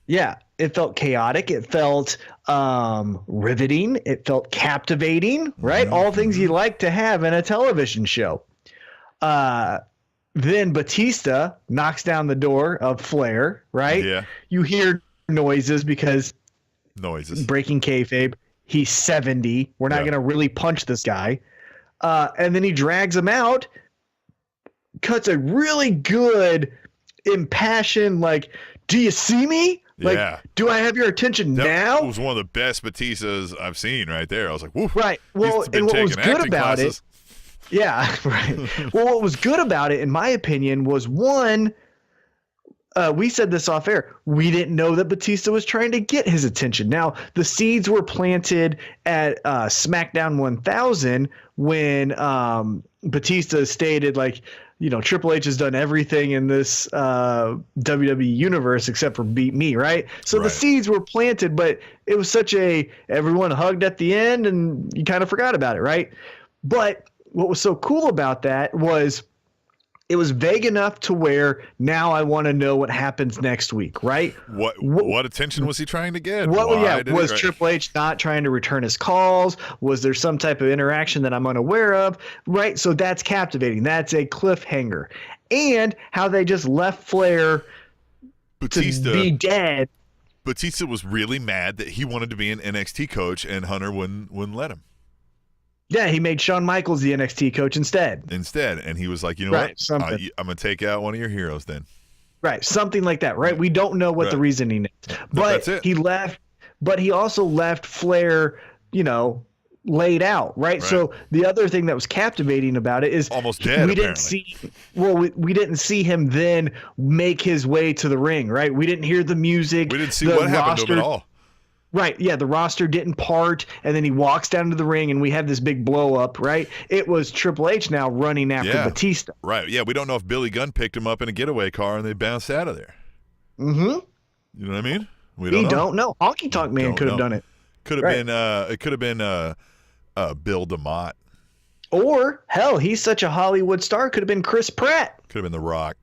Yeah, it felt chaotic. It felt riveting. It felt captivating, right? All things you like to have in a television show. Then Batista knocks down the door of Flair, right? Yeah. You hear noises because breaking kayfabe. He's 70. We're not going to really punch this guy. And then he drags him out, cuts a really good impassioned, like, do you see me? Like, do I have your attention now? That was one of the best Batistas I've seen right there. I was like, woof. Right. Well, and what was good about it. Yeah, right. Well, what was good about it, in my opinion, was one, we said this off air. We didn't know that Batista was trying to get his attention. Now, the seeds were planted at SmackDown 1000 when Batista stated, like, Triple H has done everything in this WWE universe except for beat me, right? So the seeds were planted, but it was everyone hugged at the end and you kind of forgot about it, right? But what was so cool about that was it was vague enough to where now I want to know what happens next week, right? What attention was he trying to get? Was Triple H not trying to return his calls? Was there some type of interaction that I'm unaware of? Right? So that's captivating. That's a cliffhanger. And how they just left Flair Batista to be dead. Batista was really mad that he wanted to be an NXT coach and Hunter wouldn't let him. Yeah, he made Shawn Michaels the NXT coach instead. And he was like, you know what? I'm going to take out one of your heroes then. Right, something like that, right? We don't know what the reasoning is. But he left, but he also left Flair, laid out, right? So the other thing that was captivating about it is almost dead. We didn't see him then make his way to the ring, right? We didn't hear the music. We didn't see what happened to him at all. Right, yeah, the roster didn't part, and then he walks down to the ring, and we have this big blow-up, right? It was Triple H now running after Batista. Right, yeah, we don't know if Billy Gunn picked him up in a getaway car and they bounced out of there. Mm-hmm. You know what I mean? We don't know. Honky Tonk Man could have done it. Could have been. It could have been Bill DeMott. Or, hell, he's such a Hollywood star, could have been Chris Pratt. Could have been The Rock.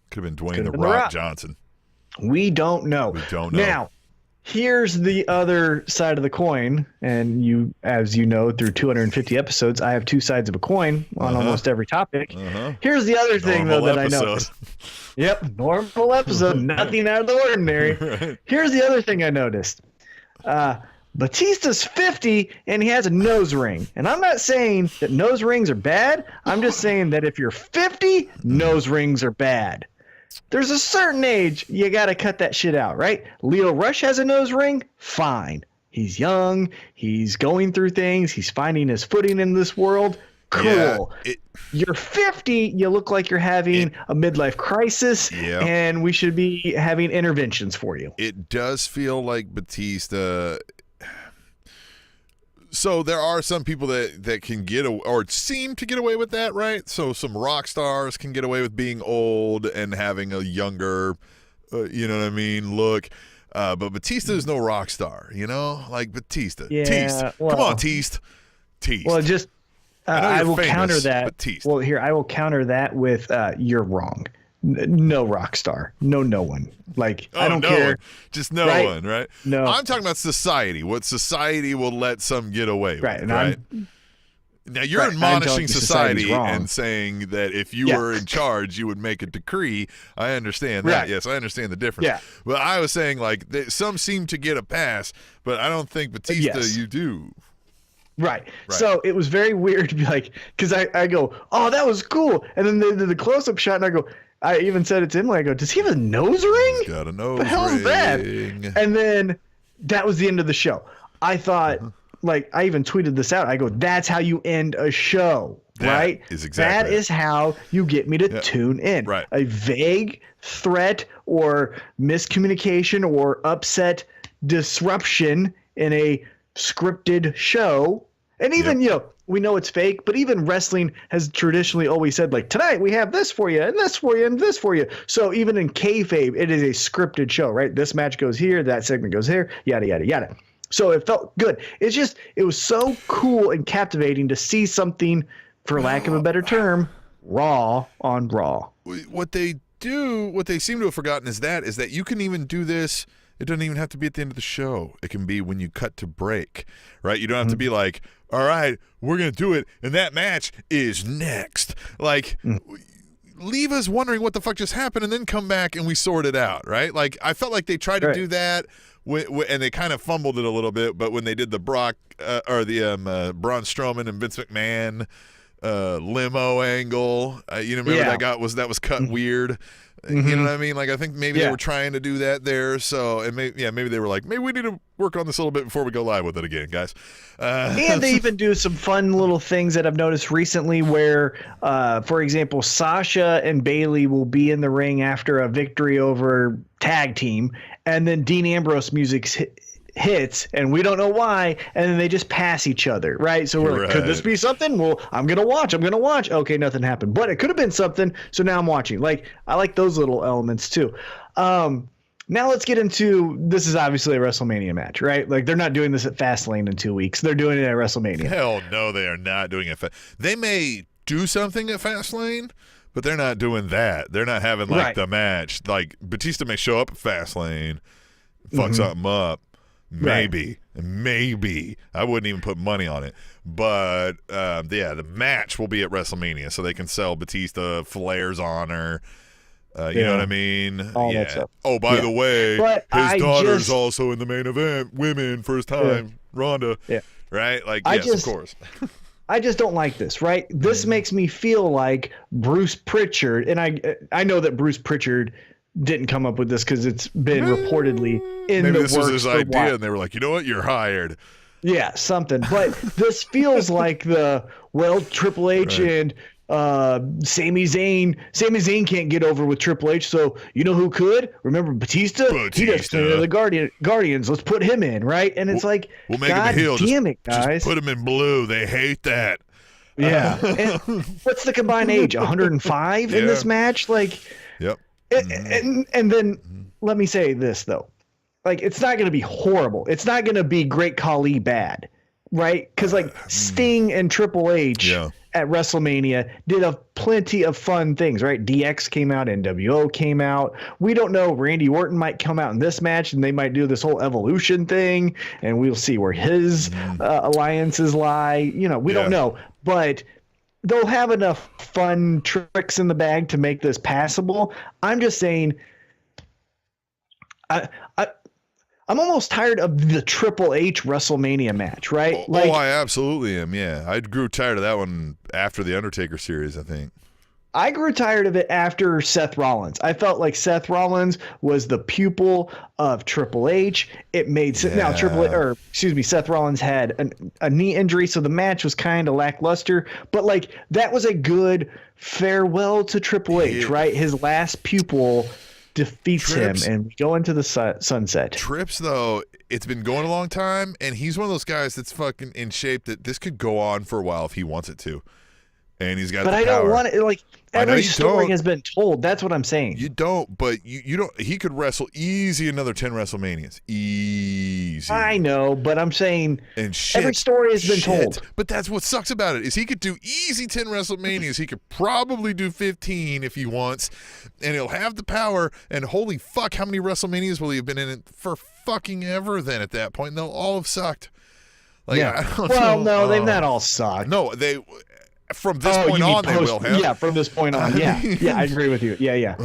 Could have been Dwayne The Rock Johnson. We don't know. Now, here's the other side of the coin, and you, as you know, through 250 episodes, I have two sides of a coin on almost every topic. Here's the other thing, though, that I noticed. Yep, normal episode, nothing out of the ordinary. Here's the other thing I noticed. Batista's 50, and he has a nose ring. And I'm not saying that nose rings are bad. I'm just saying that if you're 50, nose rings are bad. There's a certain age you got to cut that shit out, right? Leo Rush has a nose ring. Fine. He's young. He's going through things. He's finding his footing in this world. Cool. Yeah, you're 50. You look like you're having a midlife crisis, and we should be having interventions for you. It does feel like Batista. So there are some people that can get or seem to get away with that, right? So some rock stars can get away with being old and having a younger, look. But Batista is no rock star, like Batista. Yeah, Teast. Well, come on, Teast. Well, just I will famous, counter that. Batista. Well, here I will counter that with you're wrong. No rock star. No one. Like, I don't no care. one. Just no Right? one, right? No. I'm talking about society. What society will let some get away Right, with, and right? Now, you're Right, I'm admonishing telling you society society's wrong. and saying that if you were in charge, you would make a decree. I understand that. Right. Yes, I understand the difference. Yeah. But I was saying, like, some seem to get a pass, but I don't think Batista, Yes. you do. Right. So it was very weird to be like, because I go, oh, that was cool. And then they did the close-up shot, and I even said it to him, I go, does he have a nose ring? He's got a nose The hell is that? ring. And then that was the end of the show. I thought, like, I even tweeted this out. I go, that's how you end a show, right? Is exactly That is how you get me to tune in. Right. A vague threat or miscommunication or upset disruption in a scripted show. And even, we know it's fake, but even wrestling has traditionally always said, like, tonight we have this for you and this for you and this for you. So even in kayfabe, it is a scripted show, right? This match goes here, that segment goes here, yada, yada, yada. So it felt good. It was so cool and captivating to see something, for lack of a better term, raw on Raw. What they seem to have forgotten is that you can even do this. It doesn't even have to be at the end of the show. It can be when you cut to break, right? You don't have to be like, all right, we're going to do it, and that match is next. Like, leave us wondering what the fuck just happened and then come back and we sort it out, right? Like, I felt like they tried to do that, and they kind of fumbled it a little bit, but when they did the Braun Strowman and Vince McMahon limo angle, you know, remember that was cut weird. You know what I mean? Like, I think maybe they were trying to do that there. So, and maybe they were like, maybe we need to work on this a little bit before we go live with it again, guys. And they even do some fun little things that I've noticed recently where, for example, Sasha and Bayley will be in the ring after a victory over tag team, and then Dean Ambrose music hits, and we don't know why, and then they just pass each other, right? So we're like, could this be something? Well, I'm gonna watch. Okay, nothing happened, but it could have been something, so now I'm watching. Like, I like those little elements too. Now let's get into, this is obviously a WrestleMania match, right? Like, they're not doing this at Fastlane in 2 weeks. They're doing it at WrestleMania. Hell no, they are not doing it. They may do something at Fastlane, but they're not doing that. They're not having the match. Like, Batista may show up at Fastlane, fuck something up. Maybe. I wouldn't even put money on it. But, the match will be at WrestleMania, so they can sell Batista Flair's honor. You know what I mean? All that stuff. Oh, by the way, but his daughter's also in the main event. Women, first time. Ronda. Yeah. Right? Like, of course. I just don't like this, right? This makes me feel like Bruce Pritchard, and I know that Bruce Pritchard didn't come up with this because it's been reportedly in Maybe the this works was his for a idea, while. and they were like, you know what? You're hired. Yeah, something. But this feels like Triple H and Sami Zayn. Sami Zayn can't get over with Triple H, so you know who could? Remember Batista? He does the Guardians. Let's put him in, right? And it's like, we'll make God him a heel. Damn it, guys. Just put him in blue. They hate that. Yeah. And what's the combined age? 105 in this match? Like, yep. And then let me say this, though. Like, it's not going to be horrible. It's not going to be Great Khali bad, right? Because, like, Sting and Triple H at WrestleMania did plenty of fun things, right? DX came out, NWO came out. We don't know. Randy Orton might come out in this match, and they might do this whole evolution thing, and we'll see where his alliances lie. You know, we don't know. But they'll have enough fun tricks in the bag to make this passable. I'm just saying, I'm almost tired of the Triple H WrestleMania match, right? I absolutely am. Yeah, I grew tired of that one after the Undertaker series, I think. I grew tired of it after Seth Rollins. I felt like Seth Rollins was the pupil of Triple H. It made sense. Now, Seth Rollins had a knee injury, so the match was kind of lackluster. But, like, that was a good farewell to Triple H, right? His last pupil defeats him, and we go into the sunset. Trips, though, it's been going a long time, and he's one of those guys that's fucking in shape that this could go on for a while if he wants it to. and he's got But the I power. don't want it. Like, I know every you story don't. has been told. That's what I'm saying. You don't, but you don't. He could wrestle easy another 10 WrestleManias. Easy. I know, but I'm saying and shit, every story has been told. But that's what sucks about it is he could do easy 10 WrestleManias. He could probably do 15 if he wants, and he'll have the power. And holy fuck, how many WrestleManias will he have been in it for fucking ever? Then at that point, they'll all have sucked. Like, Yeah. I don't Well, know. no, they've not all sucked. No, they. From this point you mean on, they will have. Yeah, from this point on. Yeah, I agree with you. Yeah.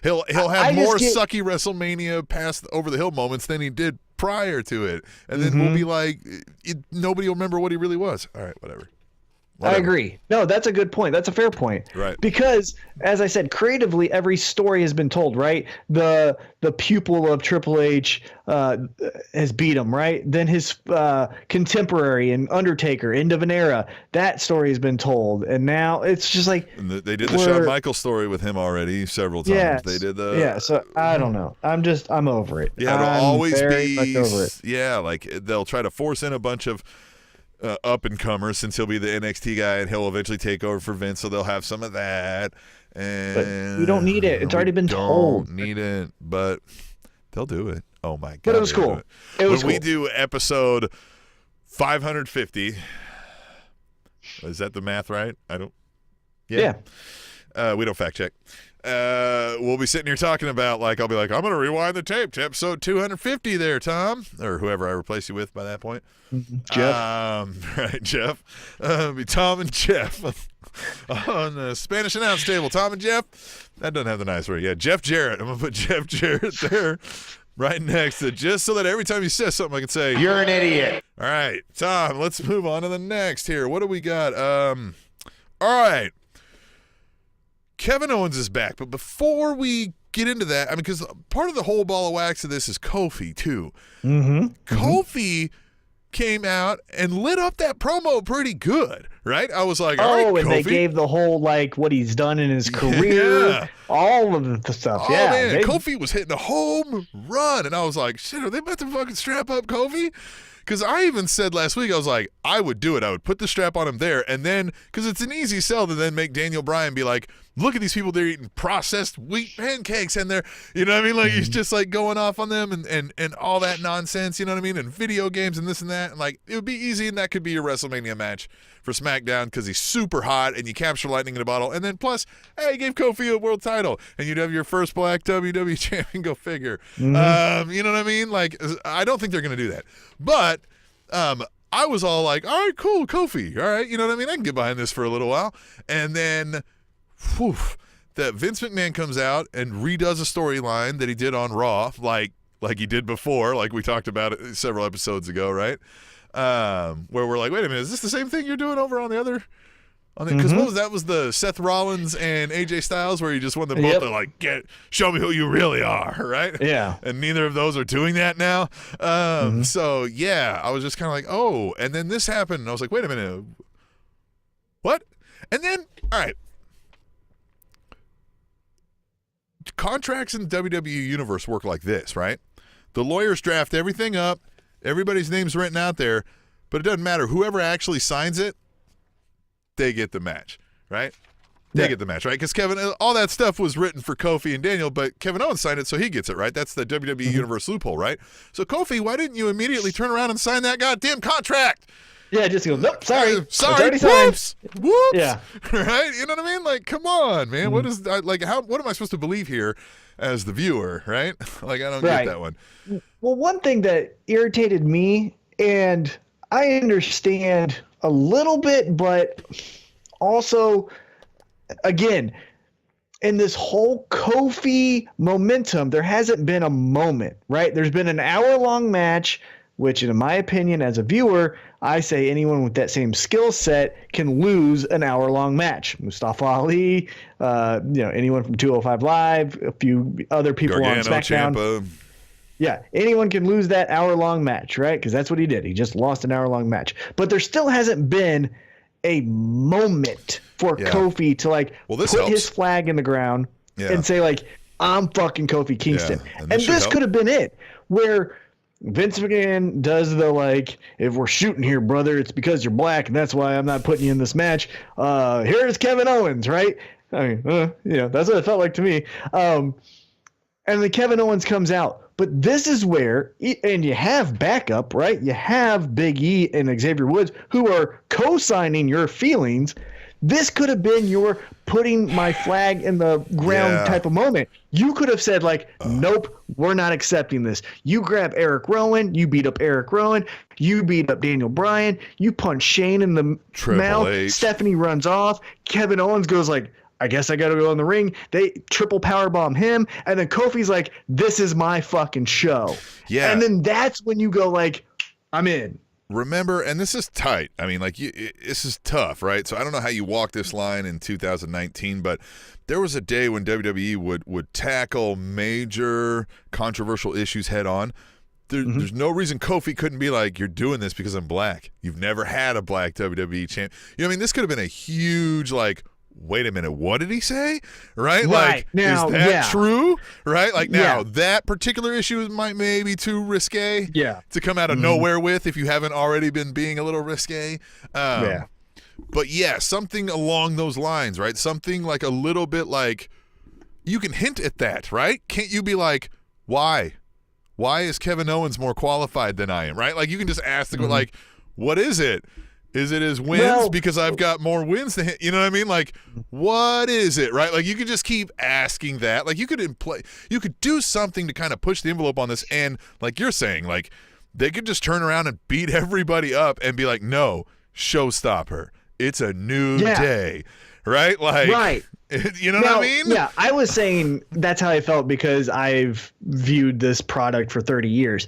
He'll have I more just get- sucky WrestleMania past over the hill moments than he did prior to it, and then we'll be like, nobody will remember what he really was. All right, whatever. I agree. No, that's a good point. That's a fair point. Right. Because, as I said, creatively, every story has been told, right? The pupil of Triple H has beat him, right? Then his contemporary and Undertaker, end of an era, that story has been told. And now it's just like... And they did the Shawn Michaels story with him already several times. Yes, They did the... Yeah, so I don't know. I'm over it. Yeah, it'll I'm always very be... much over it. Yeah, like they'll try to force in a bunch of up-and-comers since he'll be the NXT guy and he'll eventually take over for Vince, so they'll have some of that. And But we don't need it. It's already been told. Don't need it, but they'll do it. Oh, my God. But it was they'll cool. do It was when cool. we do episode 550, is that the math right? I don't... Yeah. We don't fact check. We'll be sitting here talking about, like, I'll be like, I'm going to rewind the tape to episode 250 there, Tom, or whoever I replace you with by that point. Jeff. Right, Jeff. Be Tom and Jeff on the Spanish announce table. Tom and Jeff. That doesn't have the nice word. Yeah, Jeff Jarrett. I'm going to put Jeff Jarrett there right next to, just so that every time he says something, I can say, You're an idiot. all right, Tom, let's move on to the next here. What do we got? All right. Kevin Owens is back, but before we get into that, I mean, because part of the whole ball of wax of this is Kofi, too. Kofi came out and lit up that promo pretty good, right? I was like, all right, and they Kofi. gave the whole, like, what he's done in his career, Yeah. all of the stuff. Oh, Yeah, man, they- Kofi was hitting a home run, and I was like, shit, are they about to fucking strap up Kofi? Because I even said last week, I was like, I would do it. I would put the strap on him there, and then, because it's an easy sell to then make Daniel Bryan be like, look at these people, they're eating processed wheat pancakes, and they're, you know what I mean? Like, he's just like going off on them and all that nonsense, you know what I mean? And video games and this and that. And like, it would be easy, and that could be your WrestleMania match for SmackDown because he's super hot and you capture lightning in a bottle. And then plus, hey, he gave Kofi a world title, and you'd have your first black WWE champion, go figure. You know what I mean? Like, I don't think they're going to do that. But I was all like, all right, cool, Kofi. All right, you know what I mean? I can get behind this for a little while. And then, that Vince McMahon comes out and redoes a storyline that he did on Raw, like he did before, like we talked about it several episodes ago, right? Where we're like, wait a minute, is this the same thing you're doing over on the other? Because what was that? Was the Seth Rollins and AJ Styles where you just want them both to like show me who you really are, right? Yeah. And neither of those are doing that now. So yeah, I was just kind of like, oh, and then this happened, and I was like, wait a minute, what? And then, all right, contracts in the WWE universe work like this, right? The lawyers draft everything up, everybody's name's written out there, but it doesn't matter. Whoever actually signs it, they get the match, right? They get the match, right? Because Kevin, all that stuff was written for Kofi and Daniel, but Kevin Owens signed it, so he gets it, right? That's the WWE Universe loophole, right? So Kofi, why didn't you immediately turn around and sign that goddamn contract? Yeah, just go, nope, sorry. It's Sorry, already signed. whoops, whoops. Yeah. Right? You know what I mean? Like, come on, man. What is like? What am I supposed to believe here as the viewer? Right? Like, I don't get that one. Well, one thing that irritated me, and I understand a little bit, but also, again, in this whole Kofi momentum, there hasn't been a moment, right? There's been an hour-long match, which, in my opinion, as a viewer, I say anyone with that same skill set can lose an hour-long match. Mustafa Ali, anyone from 205 Live, a few other people Gargano, on SmackDown. Ciampa. Yeah, anyone can lose that hour-long match, right? Because that's what he did. He just lost an hour-long match. But there still hasn't been a moment for Kofi to put helps. his flag in the ground and say, like, I'm fucking Kofi Kingston. Yeah, and this could have been it, where Vince McMahon does the, like, if we're shooting here, brother, it's because you're black, and that's why I'm not putting you in this match. Here's Kevin Owens, right? I mean, that's what it felt like to me. And then Kevin Owens comes out. But this is where, and you have backup, right? You have Big E and Xavier Woods who are co-signing your feelings. This could have been your putting my flag in the ground type of moment. You could have said, like, nope, we're not accepting this. You grab Eric Rowan. You beat up Eric Rowan. You beat up Daniel Bryan. You punch Shane in the mouth. Stephanie runs off. Kevin Owens goes like, I guess I got to go in the ring. They triple powerbomb him. And then Kofi's like, this is my fucking show. Yeah. And then that's when you go like, I'm in. Remember, and this is tight. I mean, like, this is tough, right? So I don't know how you walk this line in 2019, but there was a day when WWE would tackle major controversial issues head on. There's no reason Kofi couldn't be like, you're doing this because I'm black. You've never had a black WWE champ. You know what I mean? This could have been a huge, like, wait a minute, what did he say? Right? Like, now, is that true? Right? Like, now, that particular issue might maybe too risque to come out of nowhere with if you haven't already been being a little risque. But, something along those lines, right? Something like a little bit like, you can hint at that, right? Can't you be like, why? Why is Kevin Owens more qualified than I am, right? Like, you can just ask the like, what is it? Is it his wins because I've got more wins than him? You know what I mean? Like, what is it, right? Like, you could just keep asking that. Like, you could do something to kind of push the envelope on this. And like you're saying, like, they could just turn around and beat everybody up and be like, no, showstopper. It's a new day, right? Like, right. You know what I mean? Yeah, I was saying that's how I felt because I've viewed this product for 30 years.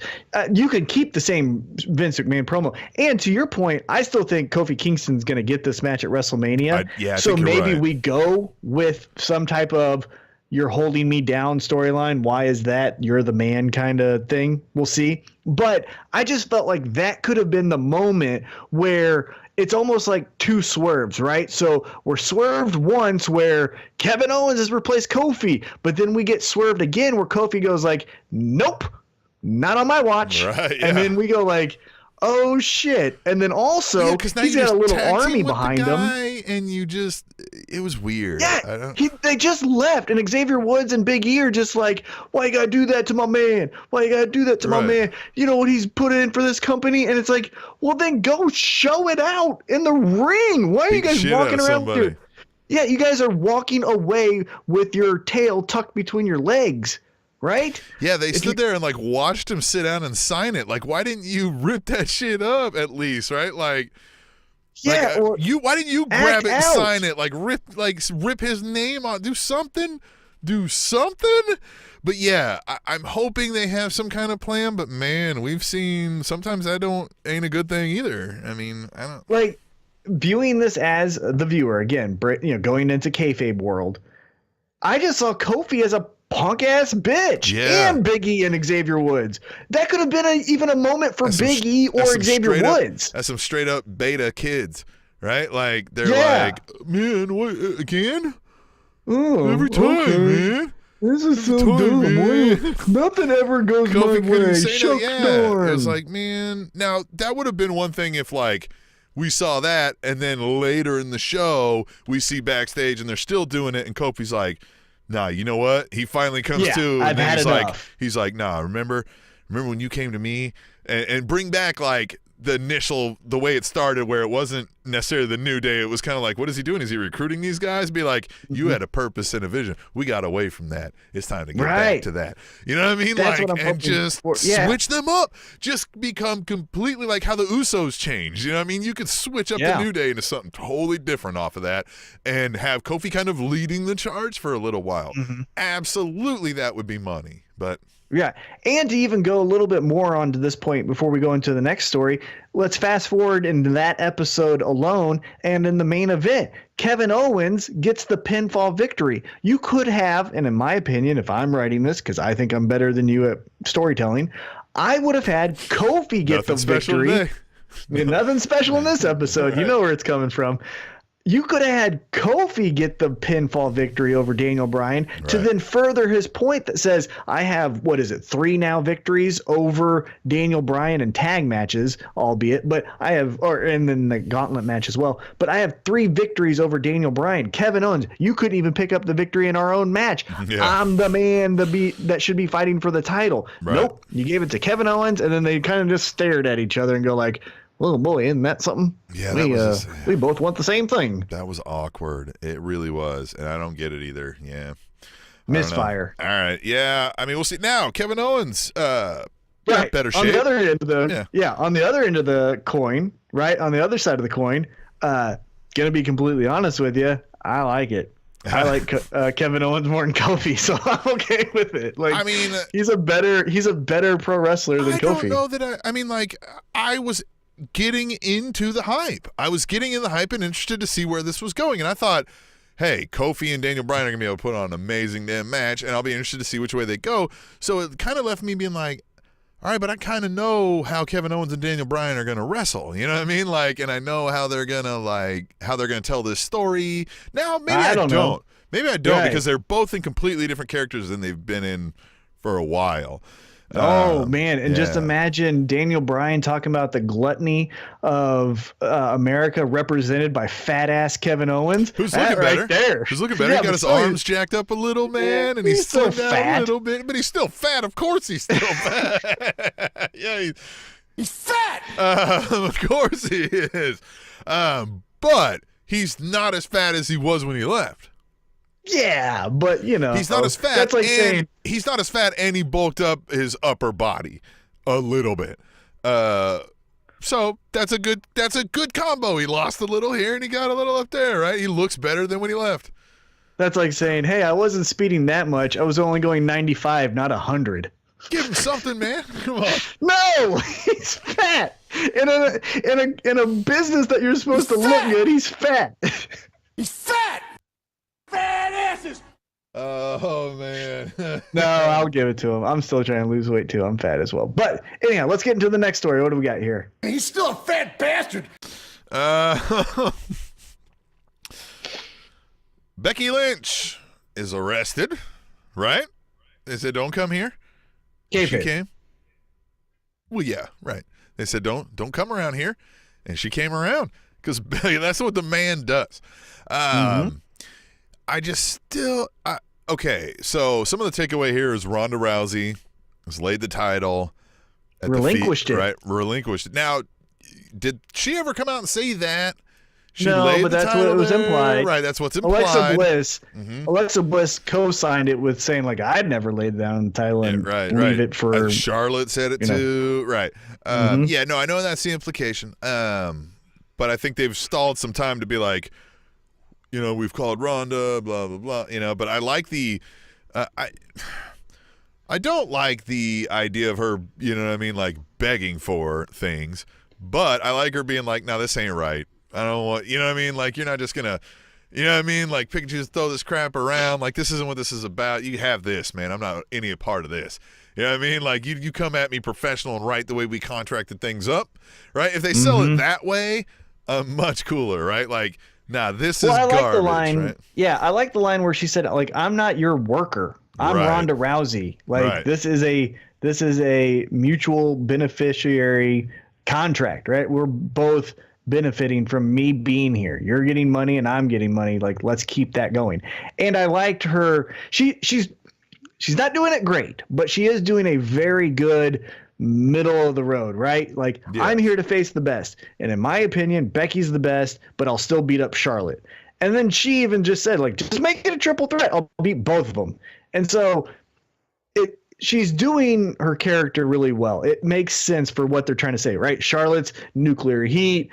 You could keep the same Vince McMahon promo. And to your point, I still think Kofi Kingston's going to get this match at WrestleMania. So maybe we go with some type of you're holding me down storyline. Why is that? You're the man kind of thing. We'll see. But I just felt like that could have been the moment where it's almost like two swerves, right? So we're swerved once where Kevin Owens has replaced Kofi, but then we get swerved again where Kofi goes like, nope, not on my watch. Right, and then we go like, oh shit. And then also he's got a little army behind him. And it was weird. Yeah, they just left. And Xavier Woods and Big E are just like, why you got to do that to my man? Why you got to do that to my man? You know what he's put in for this company? And it's like, well, then go show it out in the ring. Why are you guys walking around with your... Yeah, you guys are walking away with your tail tucked between your legs. Right? Yeah, they stood there and like watched him sit down and sign it. Like, why didn't you rip that shit up at least, right? Like, why didn't you grab it and sign it? Like rip his name on, do something. But yeah, I'm hoping they have some kind of plan. But man, we've seen sometimes that ain't a good thing either. I mean, I don't like viewing this as the viewer again. Going into kayfabe world, I just saw Kofi as a punk ass bitch and Big E and Xavier Woods. That could have been even a moment for Big E or Xavier Woods. That's some straight up beta kids, right? Like they're like, man, what again? Oh, every time, man. This is so dumb. Man. Nothing ever goes Kofi my way. Shucks darn. It was like, man. Now that would have been one thing if like we saw that and then later in the show we see backstage and they're still doing it and Kofi's like, nah, you know what? He finally comes to, and then he's like, nah, remember when you came to me and bring back like the way it started where it wasn't necessarily the New Day. It was kind of like, what is he doing? Is he recruiting these guys? Be like, you had a purpose and a vision. We got away from that. It's time to get back to that. You know what I mean? That's like, and just switch them up. Just become completely like how the Usos changed. You know what I mean? You could switch up the New Day into something totally different off of that and have Kofi kind of leading the charge for a little while. Absolutely, that would be money. But yeah, and to even go a little bit more on to this point before we go into the next story, let's fast forward into that episode alone, and in the main event, Kevin Owens gets the pinfall victory. You could have, and in my opinion, if I'm writing this, because I think I'm better than you at storytelling, I would have had Kofi get the victory. Nothing special in this episode. You know where it's coming from. you could have had Kofi get the pinfall victory over Daniel Bryan to then further his point that says, I have, 3 now victories over Daniel Bryan in tag matches, albeit, but I have, and then the gauntlet match as well, but I have 3 victories over Daniel Bryan. Kevin Owens, you couldn't even pick up the victory in our own match. Yeah. I'm the man that should be fighting for the title. Right. Nope. You gave it to Kevin Owens, and then they kind of just stared at each other and go like, oh boy, isn't that something? Yeah, we both want the same thing. That was awkward. It really was, and I don't get it either. Yeah, misfire. All right, yeah. I mean, we'll see. Now, Kevin Owens, right. better shape. On the other end of on the other end of the coin, right on the other side of the coin. Gonna be completely honest with you, I like it. I like Kevin Owens more than Kofi, so I'm okay with it. Like, I mean, he's a better pro wrestler than Kofi. I don't know that I mean, like, I was getting into the hype. I was getting in the hype and interested to see where this was going. And I thought, hey, Kofi and Daniel Bryan are going to be able to put on an amazing damn match, and I'll be interested to see which way they go. So it kind of left me being like, all right, but I kind of know how Kevin Owens and Daniel Bryan are going to wrestle. You know what I mean? Like, and I know how they're going to tell this story. Now, maybe I don't know. Maybe I don't, because they're both in completely different characters than they've been in for a while. Oh, man. And just imagine Daniel Bryan talking about the gluttony of America represented by fat-ass Kevin Owens. Who's looking better? Right there. Who's looking better? He got his arms jacked up a little, man, and he's still fat a little bit. But he's still fat. Of course he's still fat. Yeah, he's fat. Of course he is. But he's not as fat as he was when he left. Yeah, but he's not as fat. That's like saying he's not as fat, and he bulked up his upper body a little bit. So that's a good combo. He lost a little here, and he got a little up there. Right? He looks better than when he left. That's like saying, hey, I wasn't speeding that much. I was only going 95, not 100. Give him something, man. Come on. No, he's fat. In a business that you're supposed to look good, he's fat. He's fat. Fat asses. Oh man. No, I'll give it to him. I'm still trying to lose weight too. I'm fat as well. But anyhow, let's get into the next story. What do we got here? He's still a fat bastard. Becky Lynch is arrested, right? They said don't come here. She came. Well, yeah, right. They said don't come around here, and she came around because that's what the man does. I just still okay. So some of the takeaway here is Ronda Rousey has laid the title, relinquished it, right? Relinquished it. Now, did she ever come out and say that? No, but that's what it was implied. Right, that's what's implied. Alexa Bliss co-signed it with saying like I'd never laid down the title and leave it for. Charlotte said it too. Right. Yeah. No, I know that's the implication. But I think they've stalled some time to be like, we've called Ronda, blah, blah, blah, but I like the I don't like the idea of her, like begging for things, but I like her being like, no, this ain't right. I don't want, like, you're not just going to, like pick and choose, throw this crap around. Like, this isn't what this is about. You have this, man. I'm not any part of this. You know what I mean? Like, you come at me professional and right the way we contracted things up, right? If they sell it that way, much cooler, right? Like, nah, this is garbage. I like the line. Right? Yeah, I like the line where she said, like, I'm not your worker. I'm Ronda Rousey. Like, this is a mutual beneficiary contract, right? We're both benefiting from me being here. You're getting money and I'm getting money. Like, let's keep that going. And I liked her. She's not doing it great, but she is doing a very good middle of the road, right? Like, I'm here to face the best. And in my opinion, Becky's the best, but I'll still beat up Charlotte. And then she even just said, like, just make it a triple threat. I'll beat both of them. And so she's doing her character really well. It makes sense for what they're trying to say, right? Charlotte's nuclear heat.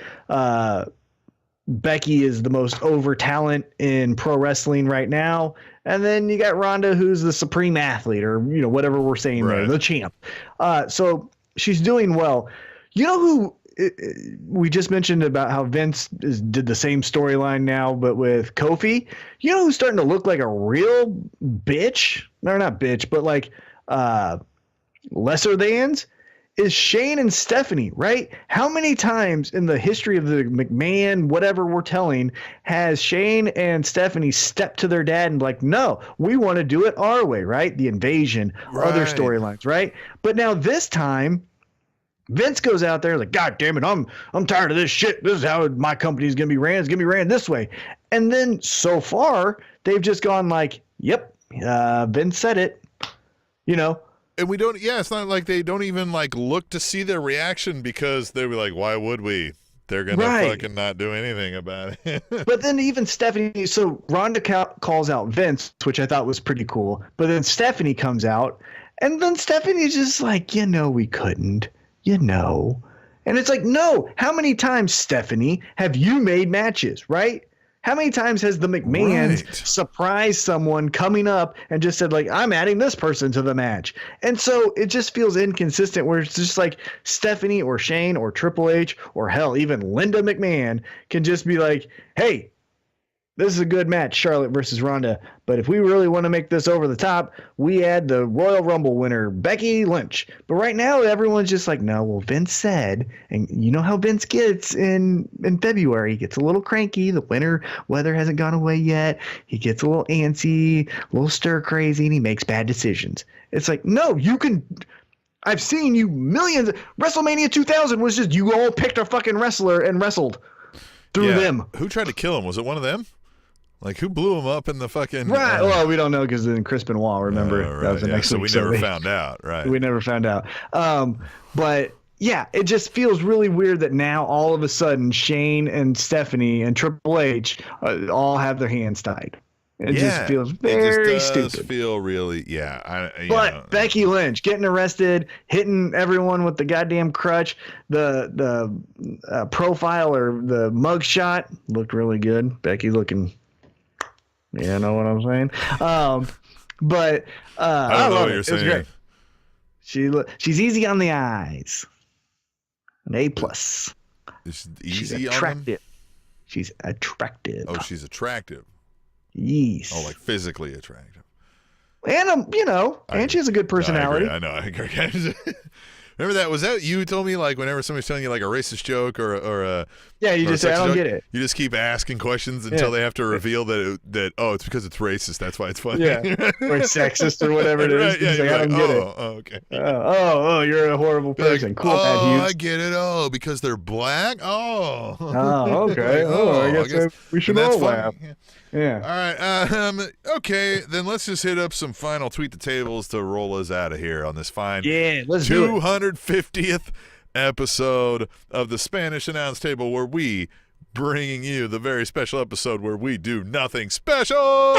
Becky is the most over talent in pro wrestling right now. And then you got Ronda, who's the supreme athlete, or, whatever we're saying there, the champ. So she's doing well. You know who we just mentioned about how Vince did the same storyline now, but with Kofi? You know who's starting to look like a real bitch? No, not bitch, but like lesser thans? is Shane and Stephanie, right? How many times in the history of the McMahon, whatever we're telling, has Shane and Stephanie stepped to their dad and like, no, we want to do it our way, right? The invasion, other storylines, right? But now this time, Vince goes out there like, God damn it, I'm tired of this shit. This is how my company's gonna be ran. It's gonna be ran this way. And then so far, they've just gone like, yep, Vince said it, you know. And we don't, it's not like they don't even like look to see their reaction because they were like, why would we? They're going to fucking not do anything about it. But then even Stephanie, so Ronda calls out Vince, which I thought was pretty cool. But then Stephanie comes out, and then Stephanie's just like, we couldn't, And it's like, no, how many times, Stephanie, have you made matches, right? How many times has the McMahons surprised someone coming up and just said, like, I'm adding this person to the match? And so it just feels inconsistent where it's just like Stephanie or Shane or Triple H or hell, even Linda McMahon can just be like, hey, this is a good match, Charlotte versus Ronda. But if we really want to make this over the top, we add the Royal Rumble winner, Becky Lynch. But right now, everyone's just like, no, well, Vince said, and you know how Vince gets in February. He gets a little cranky. The winter weather hasn't gone away yet. He gets a little antsy, a little stir crazy, and he makes bad decisions. It's like, no, you can. I've seen you millions. WrestleMania 2000 was just you all picked a fucking wrestler and wrestled through them. Who tried to kill him? Was it one of them? Like, who blew him up in the fucking... Right. Well, we don't know because then Chris Benoit, remember? That was the next week. So we never found out, right? We never found out. But, yeah, it just feels really weird that now all of a sudden Shane and Stephanie and Triple H all have their hands tied. It just feels very stupid. It does feel really, But Becky Lynch getting arrested, hitting everyone with the goddamn crutch, the profile or the mug shot looked really good. Becky looking... You know what I'm saying? But I don't know what it. you're saying. It was great. She's easy on the eyes. An A+. She's attractive. She's attractive. Oh, she's attractive. Yes. Oh, like physically attractive. And and she has a good personality. I know. I agree. Remember that? Was that you told me, like, whenever somebody's telling you, like, a racist joke or a... Yeah, you just say, I don't get it. You just keep asking questions until they have to reveal that, it's because it's racist. That's why it's funny. Yeah, or sexist or whatever it is. Right, yeah, like, I don't get it. Oh, okay. You're a horrible person. Cool, Matt Hughes. I get it. Oh, because they're black? Oh. Oh, okay. I guess we should all laugh. Yeah. All right. Okay, then let's just hit up some final tweet the tables to roll us out of here on this fine let's do it. 250th episode of the Spanish Announce Table, where we bringing you the very special episode where we do nothing special.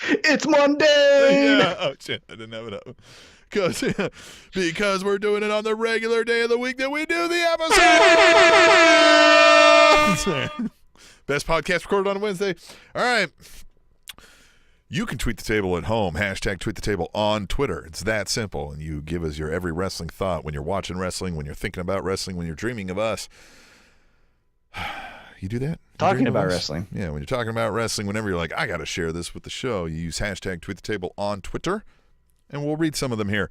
It's Monday. Yeah. Oh shit! I didn't have it up. Because we're doing it on the regular day of the week that we do the episode. Best podcast recorded on a Wednesday. All right. You can tweet the table at home. # tweet the table on Twitter. It's that simple. And you give us your every wrestling thought when you're watching wrestling, when you're thinking about wrestling, when you're dreaming of us. You do that? Talking about wrestling. Yeah, when you're talking about wrestling, whenever you're like, I got to share this with the show, you use # tweet the table on Twitter. And we'll read some of them here.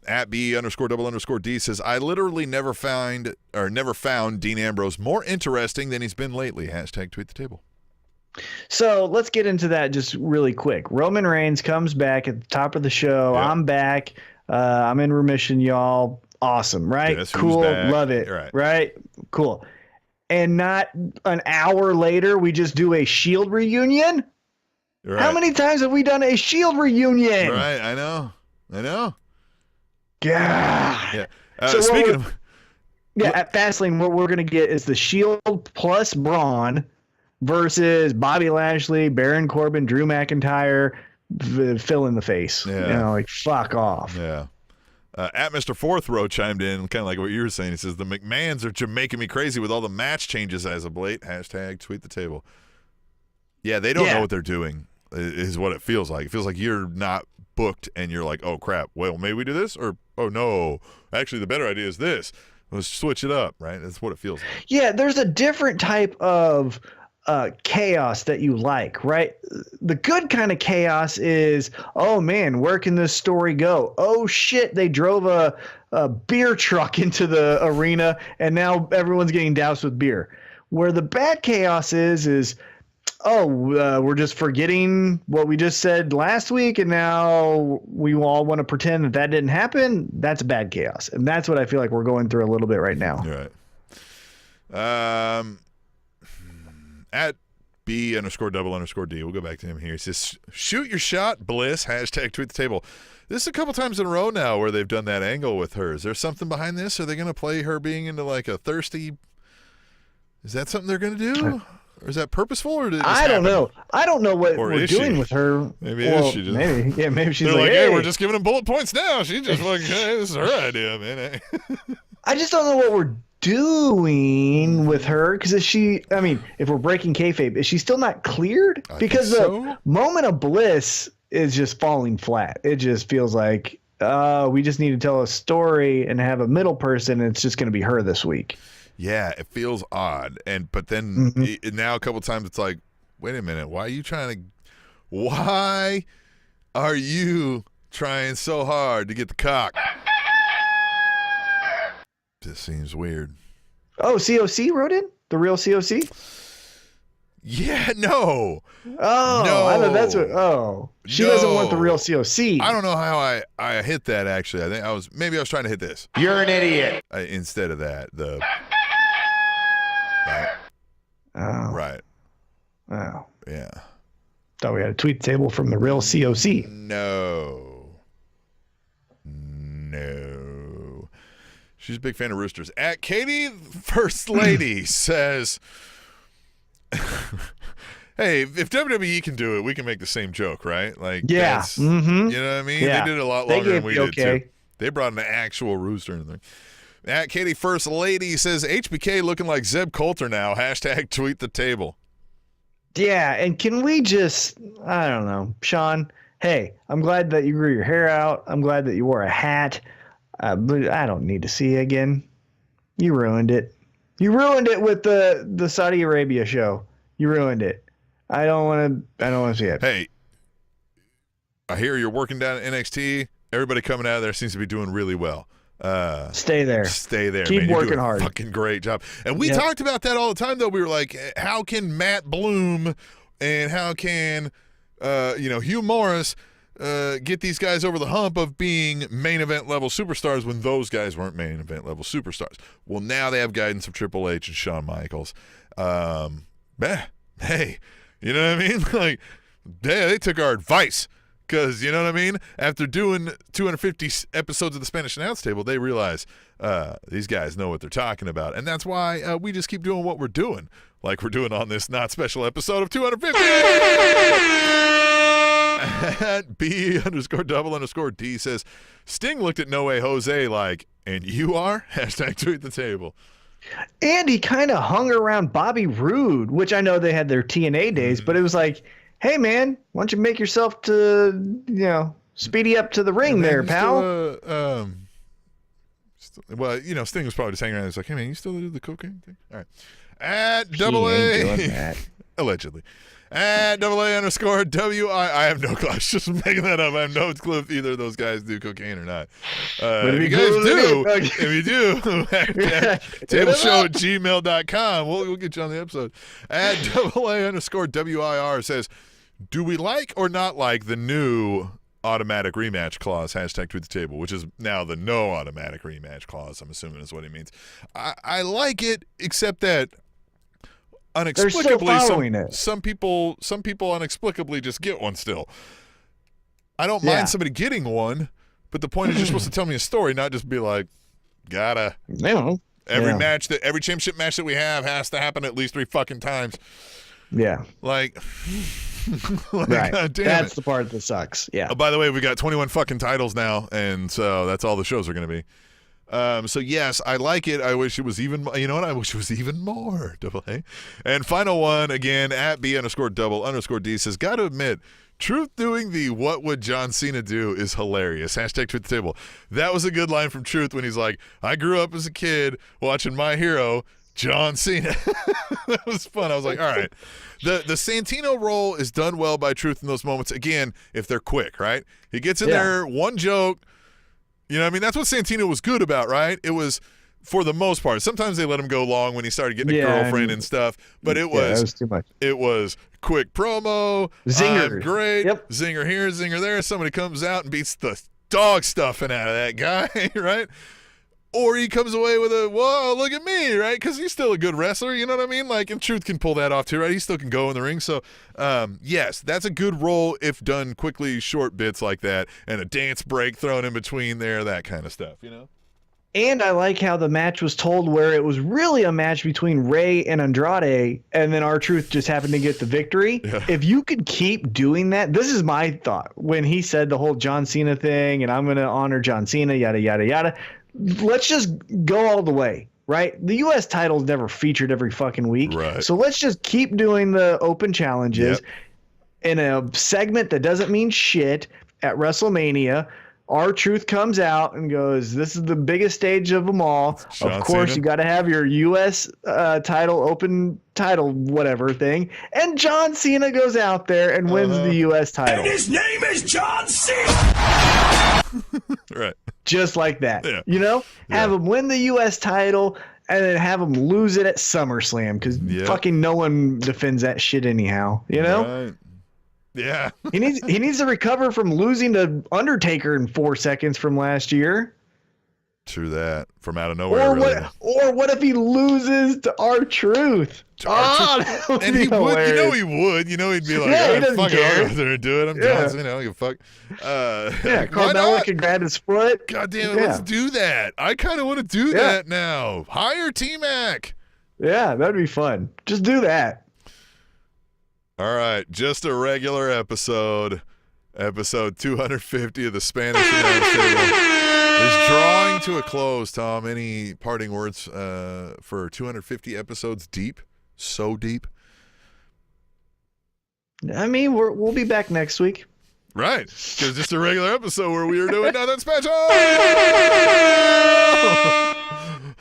At @B_double_D says, I literally never found Dean Ambrose more interesting than he's been lately. # tweet the table. So let's get into that just really quick. Roman Reigns comes back at the top of the show. Yep. I'm back. I'm in remission, y'all. Awesome, right? Guess cool. Back. Love it. Right. Cool. And not an hour later, we just do a Shield reunion? Right. How many times have we done a Shield reunion? Right, I know. God. Yeah. So speaking of... at Fastlane, what we're going to get is the Shield plus Braun versus Bobby Lashley, Baron Corbin, Drew McIntyre, fill in the face. Yeah. Fuck off. Yeah. At Mr. Fourth Row chimed in, kind of like what you were saying. He says, the McMahons are making me crazy with all the match changes as of late. # tweet the table. Yeah, they don't know what they're doing, is what it feels like. It feels like you're not booked and you're like, oh, crap. Well, maybe we do this? Or, oh, no. Actually, the better idea is this. Let's switch it up, right? That's what it feels like. Yeah, there's a different type of chaos that you like, right? The good kind of chaos is, oh man, where can this story go? Oh shit, they drove a beer truck into the arena and now everyone's getting doused with beer. Where the bad chaos is we're just forgetting what we just said last week and now we all want to pretend that didn't happen. That's bad chaos. And that's what I feel like we're going through a little bit right now. You're right. At B_double_D. We'll go back to him here. He says, shoot your shot, Bliss. # tweet the table. This is a couple times in a row now where they've done that angle with her. Is there something behind this? Are they going to play her being into like a thirsty? Is that something they're going to do? Or is that purposeful? Or did it just happen? Know. I don't know what we're doing with her. Maybe she just. Maybe she's like, hey, we're just giving them bullet points now. She's just like, hey, this is her idea, man. I just don't know what we're doing with her because if we're breaking kayfabe, is she still not cleared? Because the moment of bliss is just falling flat. It just feels like we just need to tell a story and have a middle person, and it's just going to be her this week. Yeah, it feels odd, but then now a couple times it's like, wait a minute, why are you trying so hard to get the cock? This seems weird. Oh, COC wrote in? The real COC? Yeah, no. Oh, no. I know that's what. Oh, she doesn't want the real COC. I don't know how I hit that. Actually, I think I was trying to hit this. You're an idiot. Instead of that, right. Oh. Right. Oh. Yeah. Thought we had a tweet table from the real COC. No. She's a big fan of roosters. At Katie First Lady says, hey, if WWE can do it, we can make the same joke, right? Like, yeah. You know what I mean? Yeah. They did it a lot longer than we did, too. They brought an actual rooster in there. At Katie First Lady says, HBK looking like Zeb Coulter now. # tweet the table. Yeah, and can we just, I don't know, Sean, hey, I'm glad that you grew your hair out. I'm glad that you wore a hat. But I don't need to see it again. You ruined it. You ruined it with the Saudi Arabia show. You ruined it. I don't want to see it. Hey, I hear you're working down at NXT. Everybody coming out of there seems to be doing really well. Stay there. Keep man. working hard. Fucking great job. And we talked about that all the time, though. We were like, how can Matt Bloom and how can Hugh Morris get these guys over the hump of being main event level superstars when those guys weren't main event level superstars? Well, now they have guidance of Triple H and Shawn Michaels. Hey, you know what I mean? Like, they took our advice. Because, you know what I mean? After doing 250 episodes of the Spanish Announce Table, they realize these guys know what they're talking about. And that's why we just keep doing what we're doing, like we're doing on this not special episode of 250. At B_double_D says, Sting looked at No Way Jose like, and you are? # tweet the table. And he kind of hung around Bobby Roode, which I know they had their TNA days, but it was like, hey, man, why don't you make yourself to, speedy up to the ring there, pal? Sting was probably just hanging around. He's like, hey, man, you still do the cocaine thing? All right. At AA. Allegedly. At AA_WI. I have no clue. I was just making that up. I have no clue if either of those guys do cocaine or not. If you guys do, tableshow@gmail.com. We'll get you on the episode. At AA_WIR says, do we like or not like the new automatic rematch clause? # tweet the table, which is now the no automatic rematch clause, I'm assuming is what he means. I like it, except that inexplicably some people inexplicably just get one still. I don't mind somebody getting one, but the point is you're supposed to tell me a story, not just be like, gotta. Every championship match that we have has to happen at least 3 fucking times. Yeah. Like right. God damn that's it. the part that sucks. Yeah. Oh, by the way, we got 21 fucking titles now, and so that's all the shows are going to be. So yes, I like it. I wish it was even. You know what? I wish it was even more. AA. And final one again at B_double_D says, got to admit, Truth doing the "what would John Cena do" is hilarious. # tweet the table. That was a good line from Truth when he's like, I grew up as a kid watching my hero John Cena. That was fun. I was like, all right. The Santino role is done well by Truth in those moments. Again, if they're quick, right? He gets in there, one joke. You know what I mean? That's what Santino was good about, right? It was, for the most part. Sometimes they let him go long when he started getting a girlfriend and stuff. But it was too much. It was quick promo. Zinger. I'm great. Yep. Zinger here, zinger there. Somebody comes out and beats the dog stuffing out of that guy, right? Or he comes away with a, whoa, look at me, right? Because he's still a good wrestler, you know what I mean? Like, and Truth can pull that off too, right? He still can go in the ring. So, yes, that's a good role if done quickly, short bits like that, and a dance break thrown in between there, that kind of stuff, you know? And I like how the match was told where it was really a match between Ray and Andrade, and then R-Truth just happened to get the victory. Yeah. If you could keep doing that, this is my thought. When he said the whole John Cena thing, and I'm going to honor John Cena, yada, yada, yada, let's just go all the way, right? The U.S. title's never featured every fucking week. Right. So let's just keep doing the open challenges in a segment that doesn't mean shit at WrestleMania. R-Truth comes out and goes, this is the biggest stage of them all. Of course, you got to have your U.S. Title, open title, whatever thing. And John Cena goes out there and wins the U.S. title. And his name is John Cena! Right. Just like that. Yeah. You know? Have him win the U.S. title and then have him lose it at SummerSlam because fucking no one defends that shit anyhow. You know? Right. Yeah. he needs to recover from losing to Undertaker in 4 seconds from last year. True that. From out of nowhere. Or what if he loses to R-Truth? And he would. You know he would. You know he'd be like, fuck it, I'll go there and do it. I'm done. You know, you fuck. Carmella can grab his foot. God damn it, let's do that. I kind of want to do that now. Hire T-Mac. Yeah, that'd be fun. Just do that. All right, just a regular episode 250 of the Spanish Announce Table is drawing to a close. Tom, any parting words for 250 episodes deep? So deep? I mean, we'll be back next week. Right, because just a regular episode where we are doing nothing special.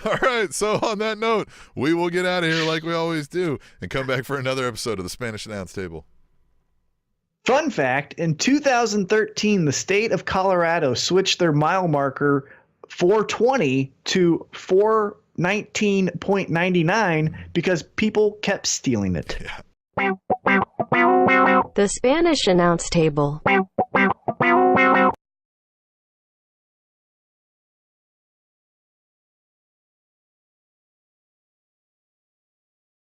All right, so on that note, we will get out of here like we always do and come back for another episode of the Spanish Announce Table. Fun fact, in 2013, the state of Colorado switched their mile marker 420 to 419.99 because people kept stealing it. Yeah. The Spanish Announce Table.